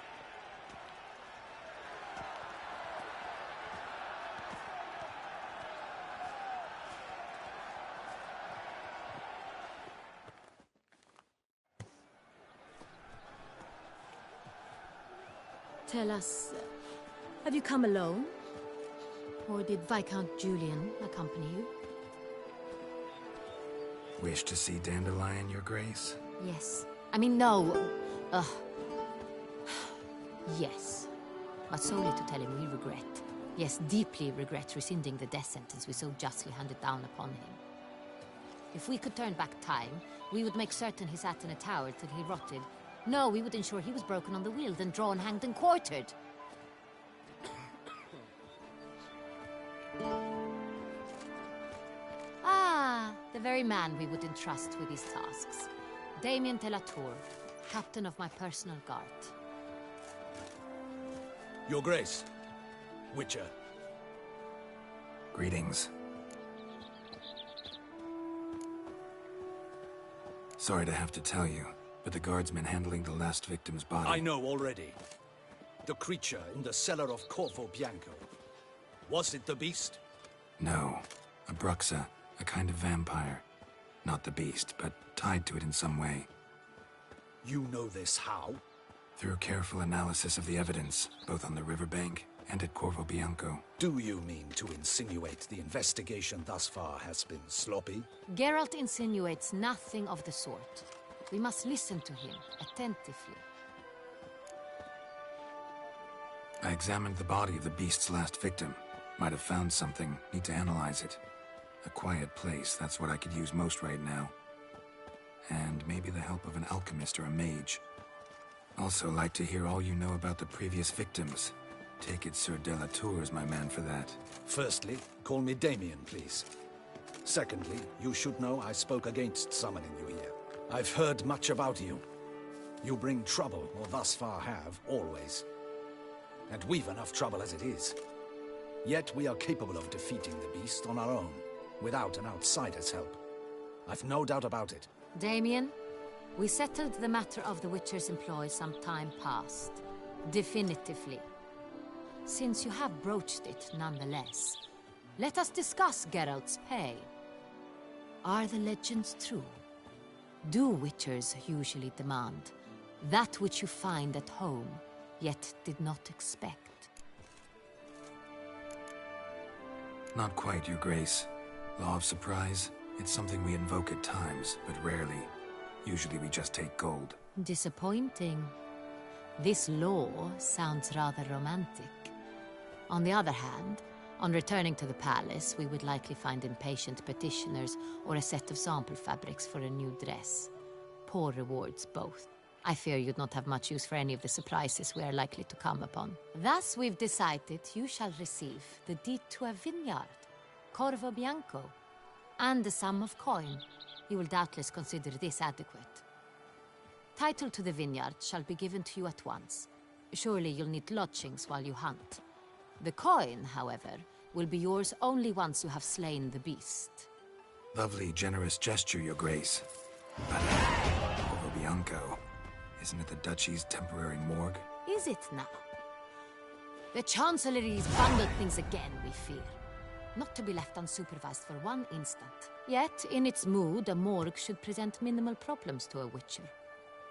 Tell us, have you come alone? Or did Viscount Julian accompany you?
Wish to see Dandelion, Your Grace?
Yes. I mean, no. Yes. But solely to tell him we regret. Yes, deeply regret rescinding the death sentence we so justly handed down upon him. If we could turn back time, we would make certain he sat in a tower till he rotted. No, we would ensure he was broken on the wheel, then drawn, hanged, and quartered. The very man we would entrust with these tasks. Damien de la Tour, captain of my personal guard.
Your Grace. Witcher.
Greetings. Sorry to have to tell you, but the guardsmen handling the last victim's body...
I know already. The creature in the cellar of Corvo Bianco. Was it the beast?
No. A Bruxa. A kind of vampire. Not the beast, but tied to it in some way.
You know this how?
Through careful analysis of the evidence, both on the riverbank and at Corvo Bianco.
Do you mean to insinuate the investigation thus far has been sloppy?
Geralt insinuates nothing of the sort. We must listen to him attentively.
I examined the body of the beast's last victim. Might have found something. Need to analyze it. A quiet place, that's what I could use most right now. And maybe the help of an alchemist or a mage. Also like to hear all you know about the previous victims. Take it Sir Delatour is my man for that.
Firstly, call me Damien, please. Secondly, you should know I spoke against summoning you here. I've heard much about you. You bring trouble, or thus far have, always. And we've enough trouble as it is. Yet we are capable of defeating the beast on our own, without an outsider's help. I've no doubt about it.
Damien, we settled the matter of the Witcher's employ some time past. Definitively. Since you have broached it nonetheless, let us discuss Geralt's pay. Are the legends true? Do Witchers usually demand that which you find at home, yet did not expect?
Not quite, Your Grace. Law of surprise, it's something we invoke at times, but rarely. Usually we just take gold.
Disappointing. This law sounds rather romantic. On the other hand, on returning to the palace, we would likely find impatient petitioners or a set of sample fabrics for a new dress. Poor rewards, both. I fear you'd not have much use for any of the surprises we are likely to come upon. Thus, we've decided you shall receive the deed to a vineyard, Corvo Bianco, and a sum of coin. You will doubtless consider this adequate. Title to the vineyard shall be given to you at once. Surely you'll need lodgings while you hunt. The coin, however, will be yours only once you have slain the beast.
Lovely, generous gesture, Your Grace. But Corvo Bianco, isn't it the Duchy's temporary morgue?
Is it now? The Chancellery's bundled things again, we fear. Not to be left unsupervised for one instant. Yet, in its mood, a morgue should present minimal problems to a Witcher.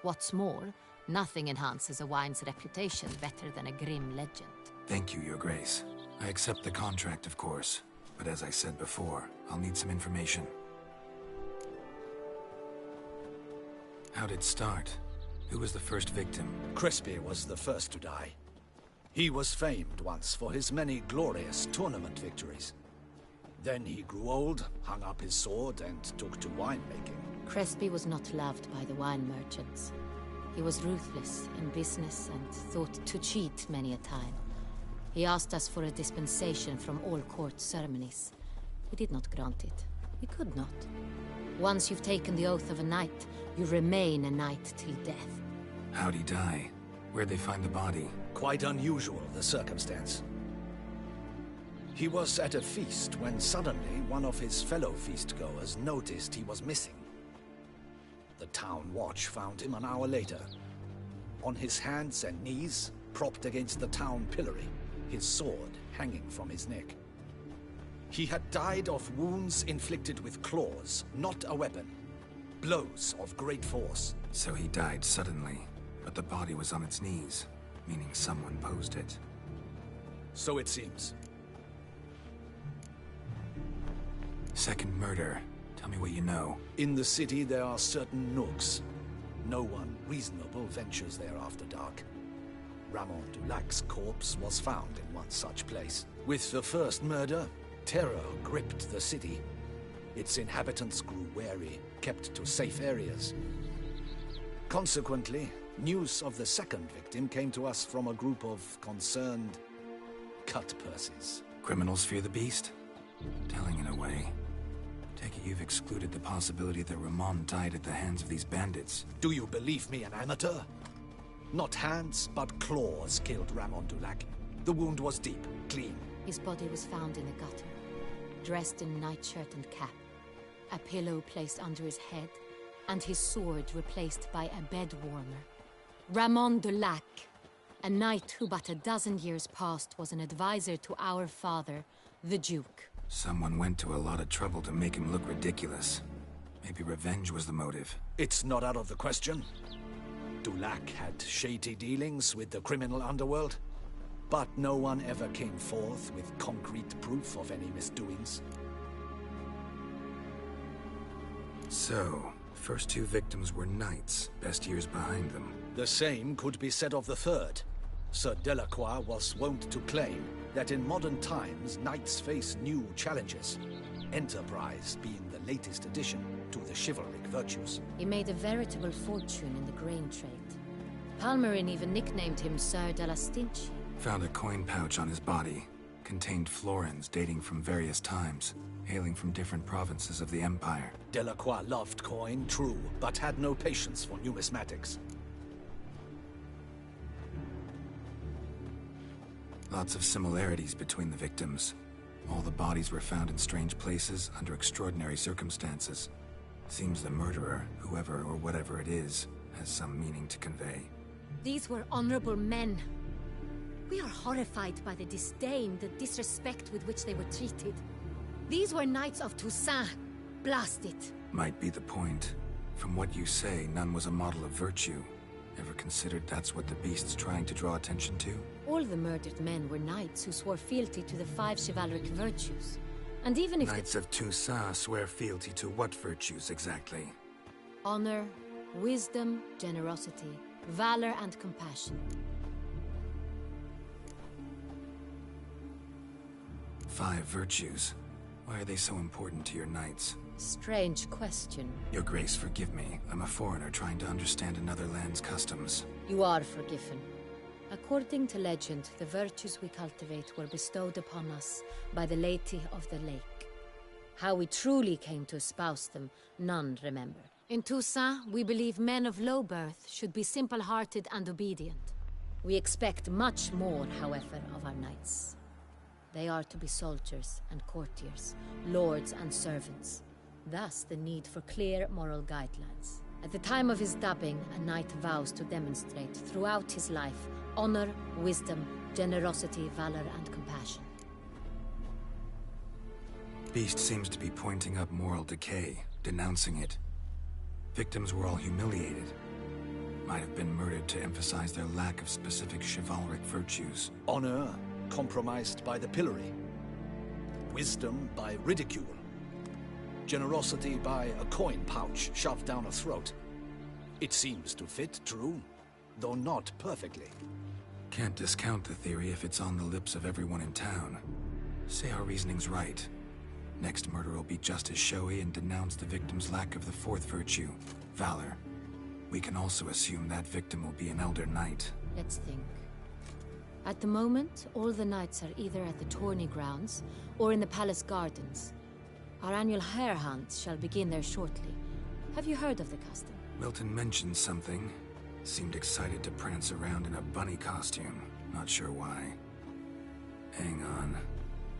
What's more, nothing enhances a wine's reputation better than a grim legend.
Thank you, Your Grace. I accept the contract, of course. But as I said before, I'll need some information. How'd it start? Who was the first victim?
Crespi was the first to die. He was famed once for his many glorious tournament victories. Then he grew old, hung up his sword, and took to winemaking.
Crespi was not loved by the wine merchants. He was ruthless in business and thought to cheat many a time. He asked us for a dispensation from all court ceremonies. We did not grant it. We could not. Once you've taken the oath of a knight, you remain a knight till death.
How'd he die? Where'd they find the body?
Quite unusual, the circumstance. He was at a feast when suddenly one of his fellow feastgoers noticed he was missing. The town watch found him an hour later. On his hands and knees, propped against the town pillory, his sword hanging from his neck. He had died of wounds inflicted with claws, not a weapon. Blows of great force.
So he died suddenly, but the body was on its knees, meaning someone posed it.
So it seems.
Second murder. Tell me what you know.
In the city there are certain nooks. No one reasonable ventures there after dark. Ramon Dulac's corpse was found in one such place. With the first murder, terror gripped the city. Its inhabitants grew wary, kept to safe areas. Consequently, news of the second victim came to us from a group of concerned cut-purses.
Criminals fear the beast? Telling in a way. Take it you've excluded the possibility that Ramon died at the hands of these bandits.
Do you believe me, an amateur? Not hands, but claws killed Ramon Dulac. The wound was deep, clean.
His body was found in a gutter, dressed in nightshirt and cap, a pillow placed under his head, and his sword replaced by a bed warmer. Ramon Dulac, a knight who but a dozen years past was an advisor to our father, the Duke.
Someone went to a lot of trouble to make him look ridiculous. Maybe revenge was the motive.
It's not out of the question. Dulac had shady dealings with the criminal underworld, but no one ever came forth with concrete proof of any misdoings.
So, first two victims were knights, best years behind them.
The same could be said of the third. Sir Delacroix was wont to claim that in modern times, knights face new challenges, enterprise being the latest addition to the chivalric virtues.
He made a veritable fortune in the grain trade. Palmerin even nicknamed him Sir de la Stinchi.
Found a coin pouch on his body. Contained florins dating from various times, hailing from different provinces of the Empire.
Delacroix loved coin, true, but had no patience for numismatics.
Lots of similarities between the victims. All the bodies were found in strange places under extraordinary circumstances. Seems the murderer, whoever or whatever it is, has some meaning to convey.
These were honorable men. We are horrified by the disdain, the disrespect with which they were treated. These were Knights of Toussaint. Blast it.
Might be the point. From what you say, none was a model of virtue. Ever considered that's what the beast's trying to draw attention to?
All the murdered men were knights who swore fealty to the 5 chivalric virtues. And even if
Knights of Toussaint swear fealty to what virtues exactly?
honor, wisdom, generosity, valor, and compassion.
5 virtues. Why are they so important to your knights?
Strange question.
Your Grace, forgive me. I'm a foreigner trying to understand another land's customs.
You are forgiven. According to legend, the virtues we cultivate were bestowed upon us by the Lady of the Lake. How we truly came to espouse them, none remember. In Toussaint, we believe men of low birth should be simple-hearted and obedient. We expect much more, however, of our knights. They are to be soldiers and courtiers, lords and servants. Thus, the need for clear moral guidelines. At the time of his dubbing, a knight vows to demonstrate throughout his life honor, wisdom, generosity, valor, and compassion.
Beast seems to be pointing up moral decay, denouncing it. Victims were all humiliated. Might have been murdered to emphasize their lack of specific chivalric virtues.
Honor compromised by the pillory. Wisdom by ridicule. Generosity by a coin pouch shoved down a throat. It seems to fit, true, though not perfectly.
Can't discount the theory if it's on the lips of everyone in town. Say our reasoning's right. Next murder will be just as showy and denounce the victim's lack of the 4th virtue, valor. We can also assume that victim will be an elder knight.
Let's think. At the moment, all the knights are either at the tourney grounds or in the palace gardens. Our annual hare hunt shall begin there shortly. Have you heard of the custom?
Milton mentioned something. Seemed excited to prance around in a bunny costume. Not sure why. Hang on.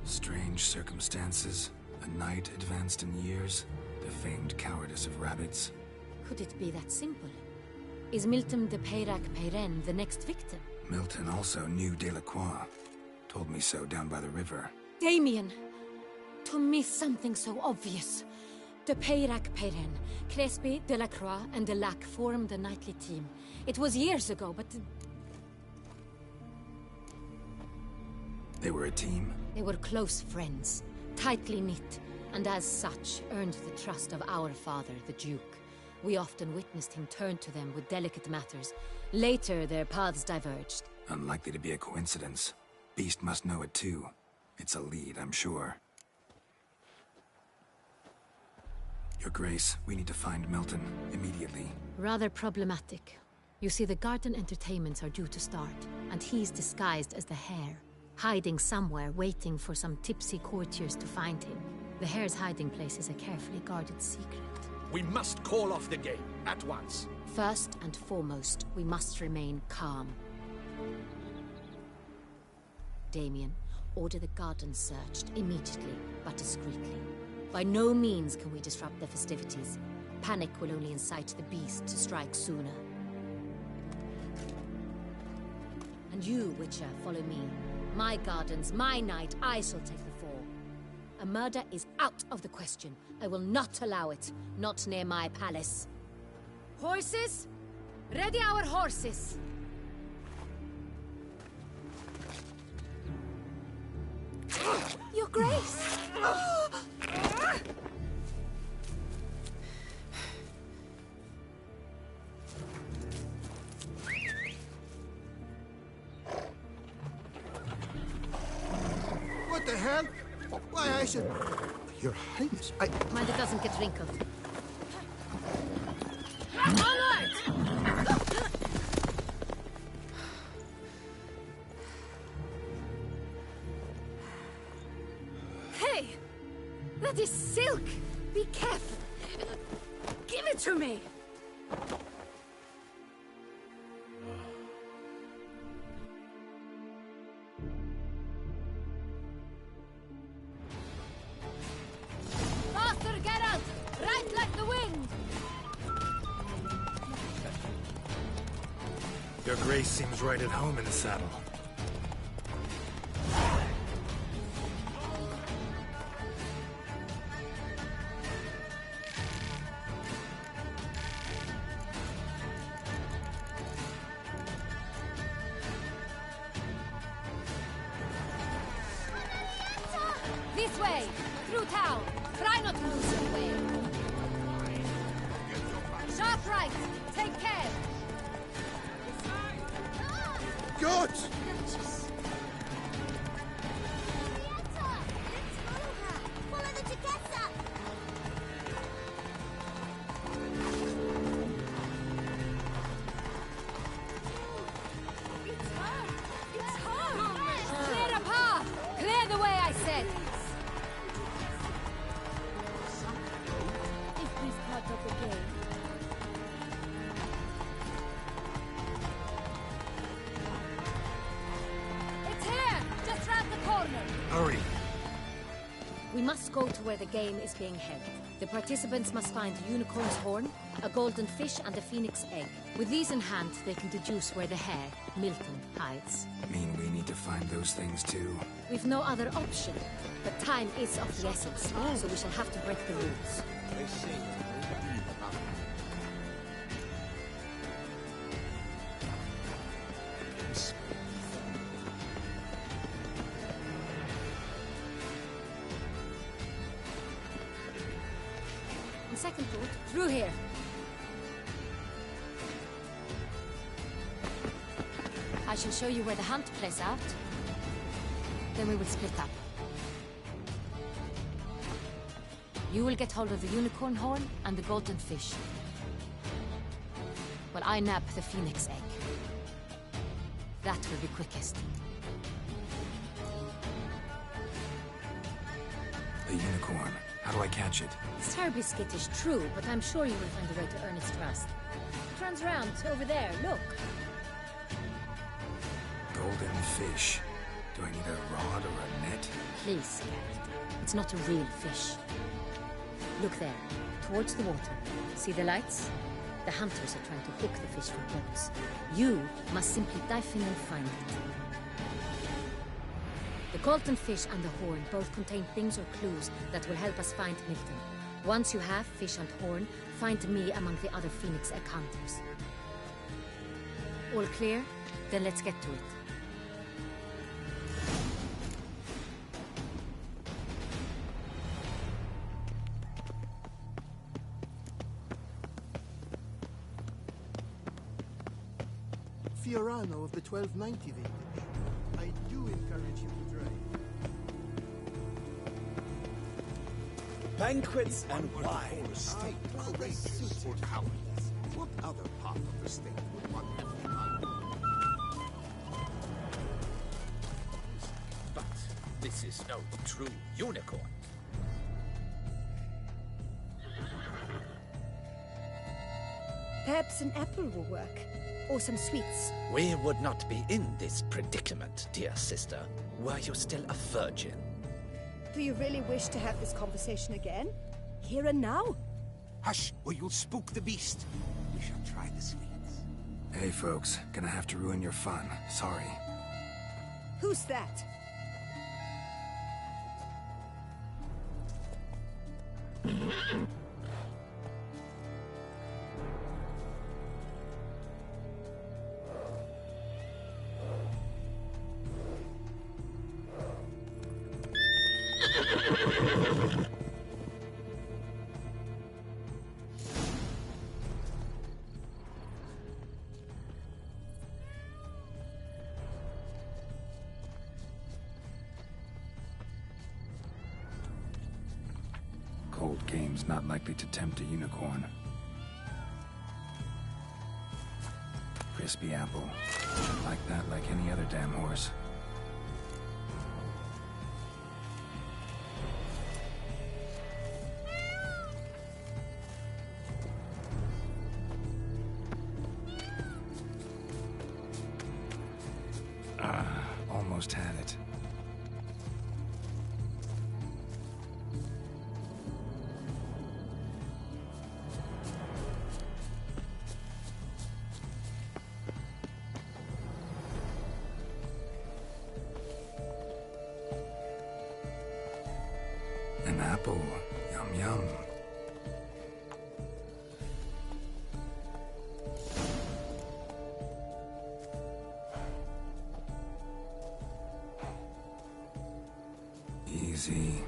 Strange circumstances. A knight advanced in years. The famed cowardice of rabbits.
Could it be that simple? Is Milton de Peyrac-Peyren the next victim?
Milton also knew Delacroix. Told me so down by the river.
Damien! To miss something so obvious. De Peyrac-Peyren, Crespi, Delacroix, and Delac formed a knightly team. It was years ago, but...
They were a team?
They were close friends, tightly knit, and as such, earned the trust of our father, the Duke. We often witnessed him turn to them with delicate matters. Later, their paths diverged.
Unlikely to be a coincidence. Beast must know it too. It's a lead, I'm sure. Your Grace, we need to find Milton, immediately.
Rather problematic. You see, the garden entertainments are due to start, and he's disguised as the hare, hiding somewhere, waiting for some tipsy courtiers to find him. The hare's hiding place is a carefully guarded secret.
We must call off the game, at once.
First and foremost, we must remain calm. Damien, order the garden searched immediately, but discreetly. By no means can we disrupt the festivities. Panic will only incite the beast to strike sooner. And you, Witcher, follow me. My gardens, my night, I shall take the fall. A murder is out of the question. I will not allow it. Not near my palace. Horses? Ready our horses! Your Grace!
What the hell? Why, I should... Your Highness,
Mind it doesn't get wrinkled. Onward! That is silk! Be careful! Give it to me! Faster, Geralt! Right like the wind!
Your Grace seems right at home in the saddle.
This way! Through town! Try not to lose your way! Sharp right! Take care!
Good!
Clear a path! Clear the way, I said! If he's part of the game. It's here! Just round the corner!
Hurry!
We must go to where the game is being held. The participants must find a unicorn's horn, a golden fish, and a phoenix egg. With these in hand, they can deduce where the hare, Milton, hides.
Mean we need to find those things too?
We've no other option. But time is of the essence, so we shall have to break the rules.
They say
On second thought, through here. I shall show you where the hunt plays out. Then we will split up. You will get hold of the unicorn horn and the golden fish. While I nab the phoenix egg. That will be quickest.
The unicorn. How do I catch it?
It's terribly skittish, true, but I'm sure you will find a way to earn its trust. It runs round, over there, look.
Golden fish. Do I need a rod or a net?
Please, Geralt. It's not a real fish. Look there, towards the water. See the lights? The hunters are trying to hook the fish from boats. You must simply dive in and find it. The golden fish and the horn both contain things or clues that will help us find Milton. Once you have fish and horn, find me among the other Phoenix Egg hunters. All clear? Then let's get to it.
Fiorano of the 1290 vintage. I do encourage you to drive.
Banquets and wine.
State courageous or cowardice. What other part of the state would one have in mind?
But this is no true unicorn.
Perhaps an apple will work. Or some sweets.
We would not be in this predicament, dear sister, were you still a virgin.
Do you really wish to have this conversation again? Here and now?
Hush, or you'll spook the beast. We shall try the sweets.
Hey folks, gonna have to ruin your fun. Sorry.
Who's that?
Cold game's not likely to tempt a unicorn. Crispy apple. Like that like any other damn horse. Almost had it. An apple. Yum yum. Easy.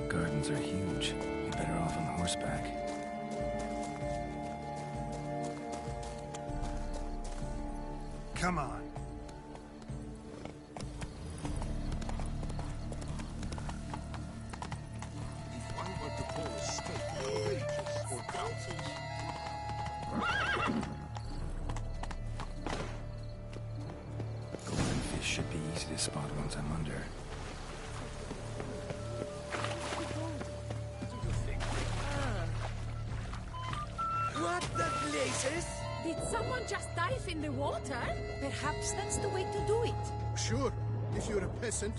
Gardens are huge. You're better off on horseback. Come on.
If I were to call a steak wages or bounties.
Golden fish should be easy to spot once I'm under.
What the blazes?
Did someone just dive in the water? Perhaps that's the way to do it.
Sure, if you're a peasant.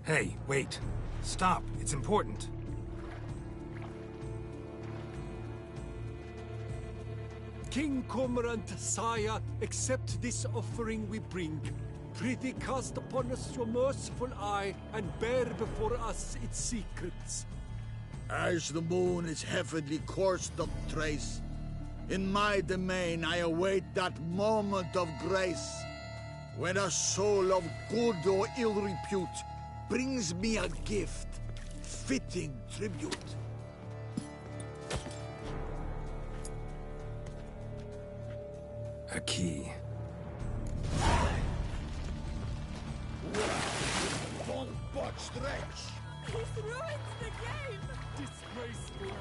Hey, wait. Stop. It's important.
King Cormorant, sire, accept this offering we bring. Prithee cast upon us your merciful eye, and bear before us its secrets.
As the moon is heavenly coursed of trace, in my domain I await that moment of grace, when a soul of good or ill repute brings me a gift, fitting tribute.
A key.
Von botched wretch!
He's ruined the game!
Disgraceful!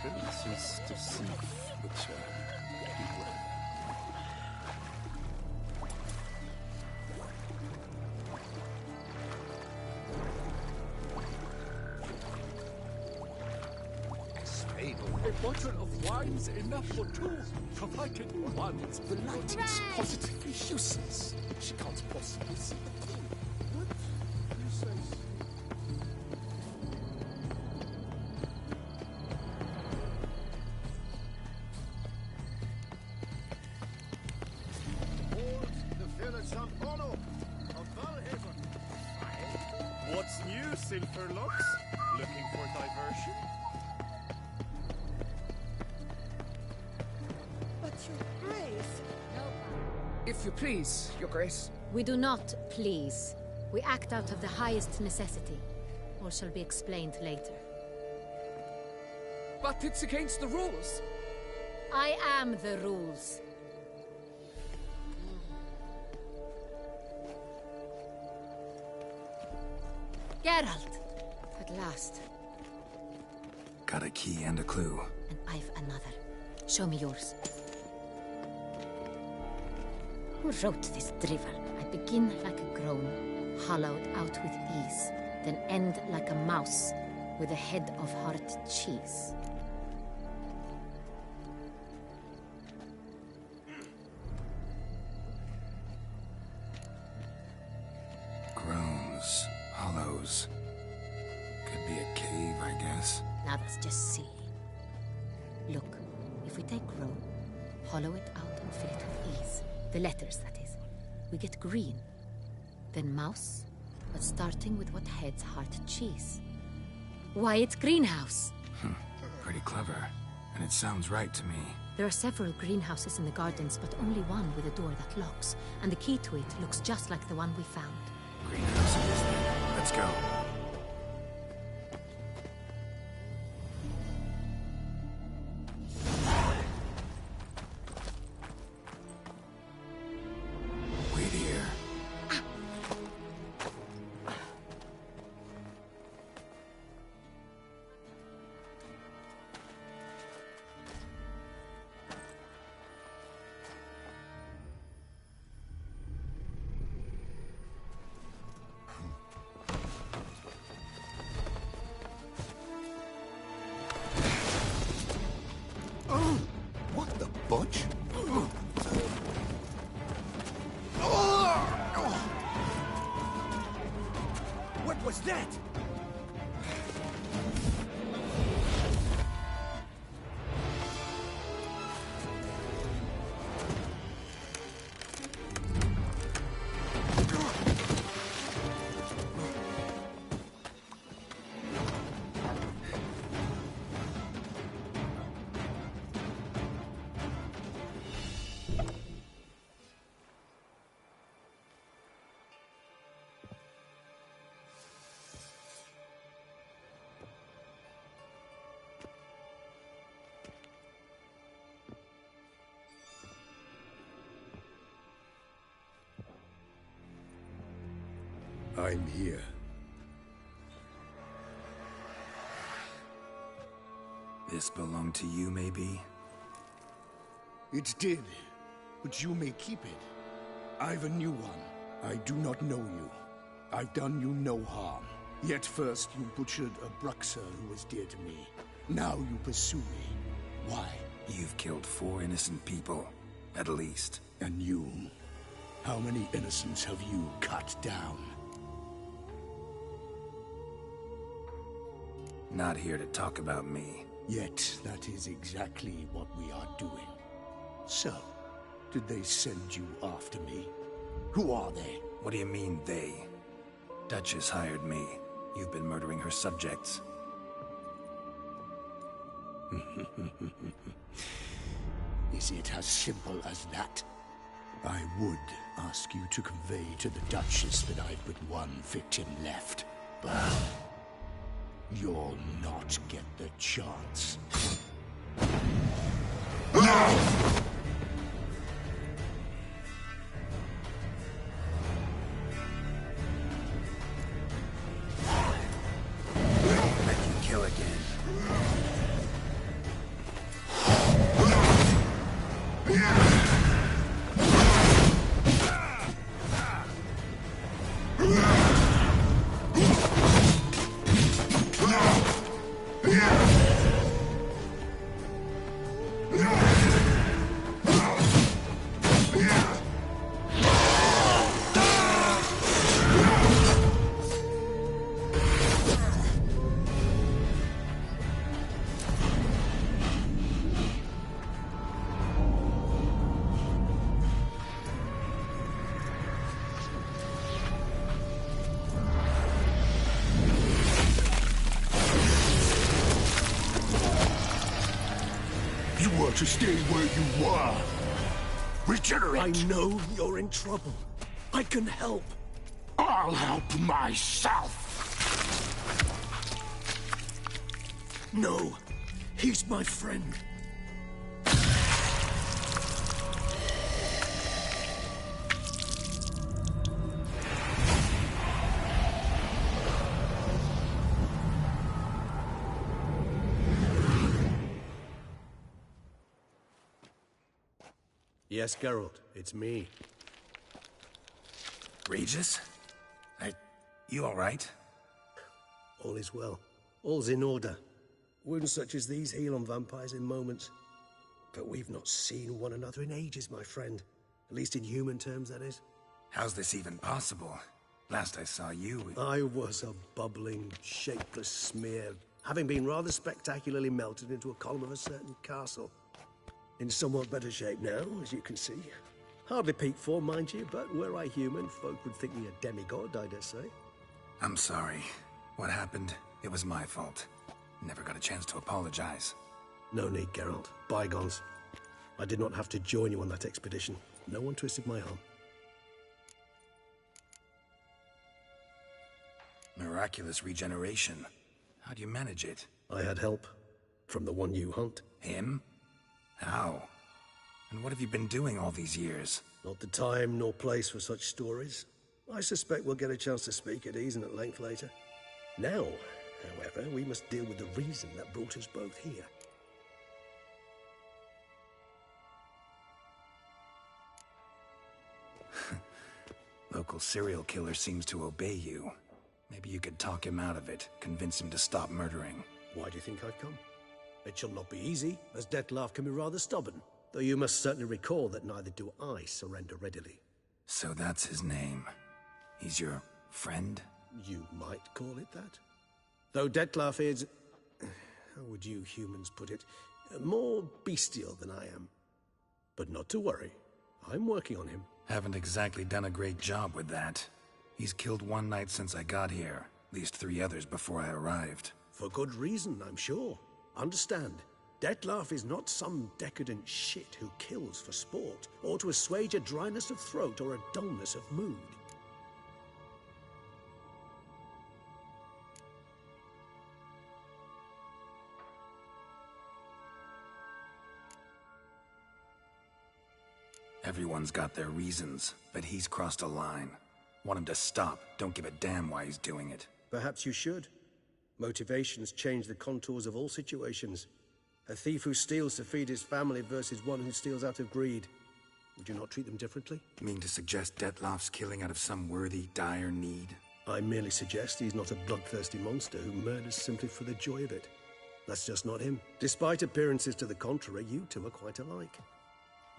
Princess to see Butcher.
A bottle of wine's enough for two, provided one.
The light is positively useless. She can't possibly see the thing. What? You say so?
What's new, Silverlocks? Looking for diversion?
But your grace...
If you please, Your Grace.
We do not please. We act out of the highest necessity. Or shall be explained later.
But it's against the rules.
I am the rules. Geralt! At last.
Got a key and a clue.
And I've another. Show me yours. Who wrote this drivel? I begin like a grown, hollowed out with ease, then end like a mouse with a head of hard cheese.
Groans, hollows. Could be a cave, I guess.
Now that's just silly. Look, if we take grown, hollow it out and fill it with ease, the letters, that is, we get green. Then mouse, but starting with what heads hard cheese. Why, it's greenhouse.
Pretty clever. And it sounds right to me.
There are several greenhouses in the gardens, but only one with a door that locks, and the key to it looks just like the one we found.
Greenhouse it is then. Let's go. Wait here.
What the butch?
What was that?
I'm here.
This belonged to you, maybe?
It did, but you may keep it. I've a new one. I do not know you. I've done you no harm. Yet first you butchered a Bruxer who was dear to me. Now you pursue me. Why?
You've killed 4 innocent people, at least.
And you? How many innocents have you cut down?
Not here to talk about me.
Yet that is exactly what we are doing. So, did they send you after me? Who are they?
What do you mean, they? Duchess hired me. You've been murdering her subjects.
Is it as simple as that? I would ask you to convey to the Duchess that I've but one victim left, but you'll not get the chance.
Let you kill again.
To stay where you were. Regenerate!
I know you're in trouble. I can help.
I'll help myself.
No, he's my friend.
Yes, Geralt, it's me.
Regis? You all right?
All is well. All's in order. Wounds such as these heal on vampires in moments. But we've not seen one another in ages, my friend. At least in human terms, that is.
How's this even possible? Last I saw you...
I was a bubbling, shapeless smear, having been rather spectacularly melted into a column of a certain castle. In somewhat better shape now, as you can see. Hardly peak form, mind you, but were I human, folk would think me a demigod, I dare say.
I'm sorry. What happened, it was my fault. Never got a chance to apologize.
No need, Geralt. Bygones. I did not have to join you on that expedition. No one twisted my arm.
Miraculous regeneration. How do you manage it?
I had help. From the one you hunt.
Him? How? And what have you been doing all these years?
Not the time nor place for such stories. I suspect we'll get a chance to speak at ease and at length later. Now, however, we must deal with the reason that brought us both here.
Local serial killer seems to obey you. Maybe you could talk him out of it, convince him to stop murdering.
Why do you think I've come? It shall not be easy, as Dettlaff can be rather stubborn. Though you must certainly recall that neither do I surrender readily.
So that's his name. He's your friend?
You might call it that. Though Dettlaff is... how would you humans put it? More bestial than I am. But not to worry. I'm working on him.
Haven't exactly done a great job with that. He's killed one knight since I got here. At least 3 others before I arrived.
For good reason, I'm sure. Understand, Dettlaff is not some decadent shit who kills for sport, or to assuage a dryness of throat or a dullness of mood.
Everyone's got their reasons, but he's crossed a line. Want him to stop, don't give a damn why he's doing it.
Perhaps you should. Motivations change the contours of all situations. A thief who steals to feed his family versus one who steals out of greed. Would you not treat them differently?
You mean to suggest Dettlaff's killing out of some worthy, dire need?
I merely suggest he's not a bloodthirsty monster who murders simply for the joy of it. That's just not him. Despite appearances to the contrary, you two are quite alike.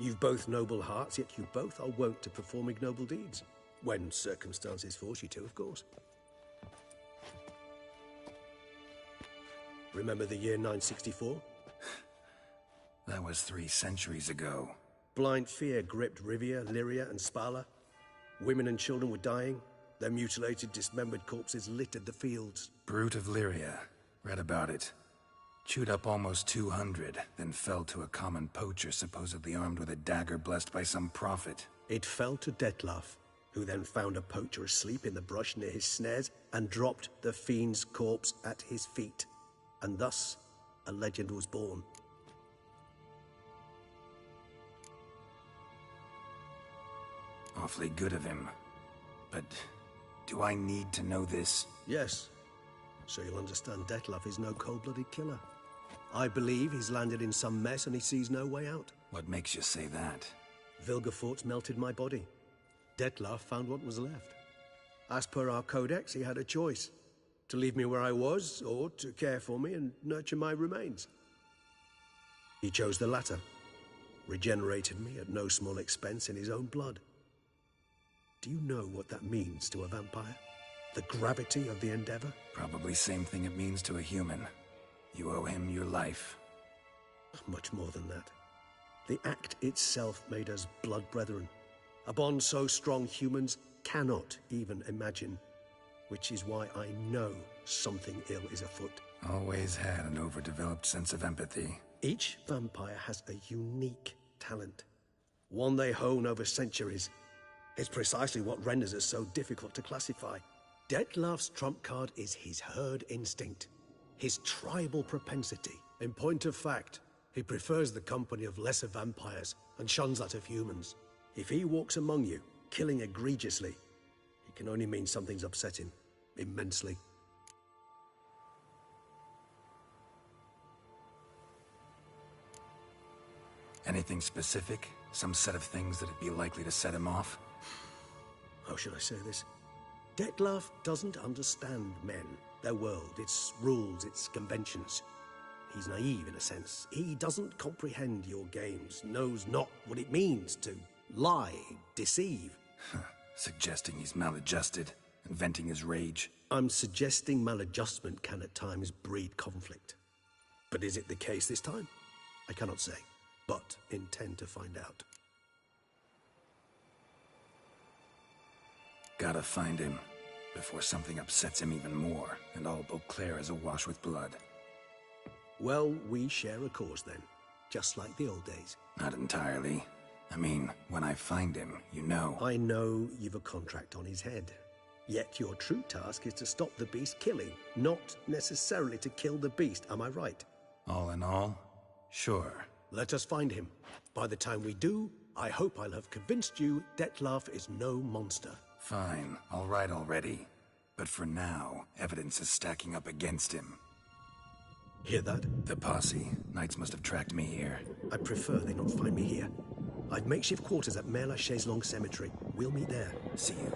You've both noble hearts, yet you both are wont to perform ignoble deeds. When circumstances force you to, of course. Remember the year 964?
That was 3 centuries ago.
Blind fear gripped Rivia, Lyria, and Spala. Women and children were dying. Their mutilated, dismembered corpses littered the fields.
Brute of Lyria. Read about it. Chewed up almost 200, then fell to a common poacher supposedly armed with a dagger blessed by some prophet.
It fell to Dettlaff, who then found a poacher asleep in the brush near his snares and dropped the fiend's corpse at his feet. And thus, a legend was born.
Awfully good of him. But do I need to know this?
Yes. So you'll understand Dettlaff is no cold-blooded killer. I believe he's landed in some mess and he sees no way out.
What makes you say that?
Vilgefortz melted my body. Dettlaff found what was left. As per our codex, he had a choice. To leave me where I was, or to care for me and nurture my remains. He chose the latter. Regenerated me at no small expense in his own blood. Do you know what that means to a vampire? The gravity of the endeavor?
Probably same thing it means to a human. You owe him your life.
Much more than that. The act itself made us blood brethren. A bond so strong humans cannot even imagine. Which is why I know something ill is afoot.
Always had an overdeveloped sense of empathy.
Each vampire has a unique talent. One they hone over centuries. It's precisely what renders us so difficult to classify. Dettlaff's trump card is his herd instinct. His tribal propensity. In point of fact, he prefers the company of lesser vampires and shuns that of humans. If he walks among you, killing egregiously, it can only mean something's upset him. Immensely.
Anything specific? Some set of things that'd be likely to set him off?
How should I say this? Dettlaff doesn't understand men, their world, its rules, its conventions. He's naive in a sense. He doesn't comprehend your games, knows not what it means to lie, deceive.
Suggesting he's maladjusted and venting his rage.
I'm suggesting maladjustment can at times breed conflict. But is it the case this time? I cannot say, but intend to find out.
Gotta find him before something upsets him even more, and all Beauclair is awash with blood.
Well, we share a cause then, just like the old days.
Not entirely. I mean, when I find him, you know.
I know you've a contract on his head. Yet your true task is to stop the beast killing, not necessarily to kill the beast, am I right?
All in all, sure.
Let us find him. By the time we do, I hope I'll have convinced you Dettlaff is no monster.
Fine, all right already. But for now, evidence is stacking up against him.
Hear that?
The posse. Knights must have tracked me here.
I prefer they not find me here. I've makeshift quarters at Mère Lachaise Long Cemetery. We'll meet there.
See you.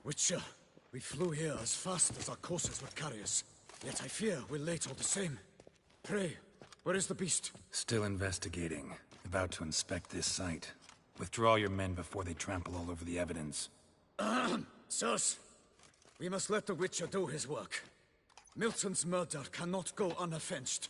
Witcher, we flew here as fast as our courses would carry us. Yet I fear we're late all the same. Pray, where is the beast?
Still investigating. About to inspect this site. Withdraw your men before they trample all over the evidence.
Sirs, we must let the Witcher do his work. Milton's murder cannot go unavenged.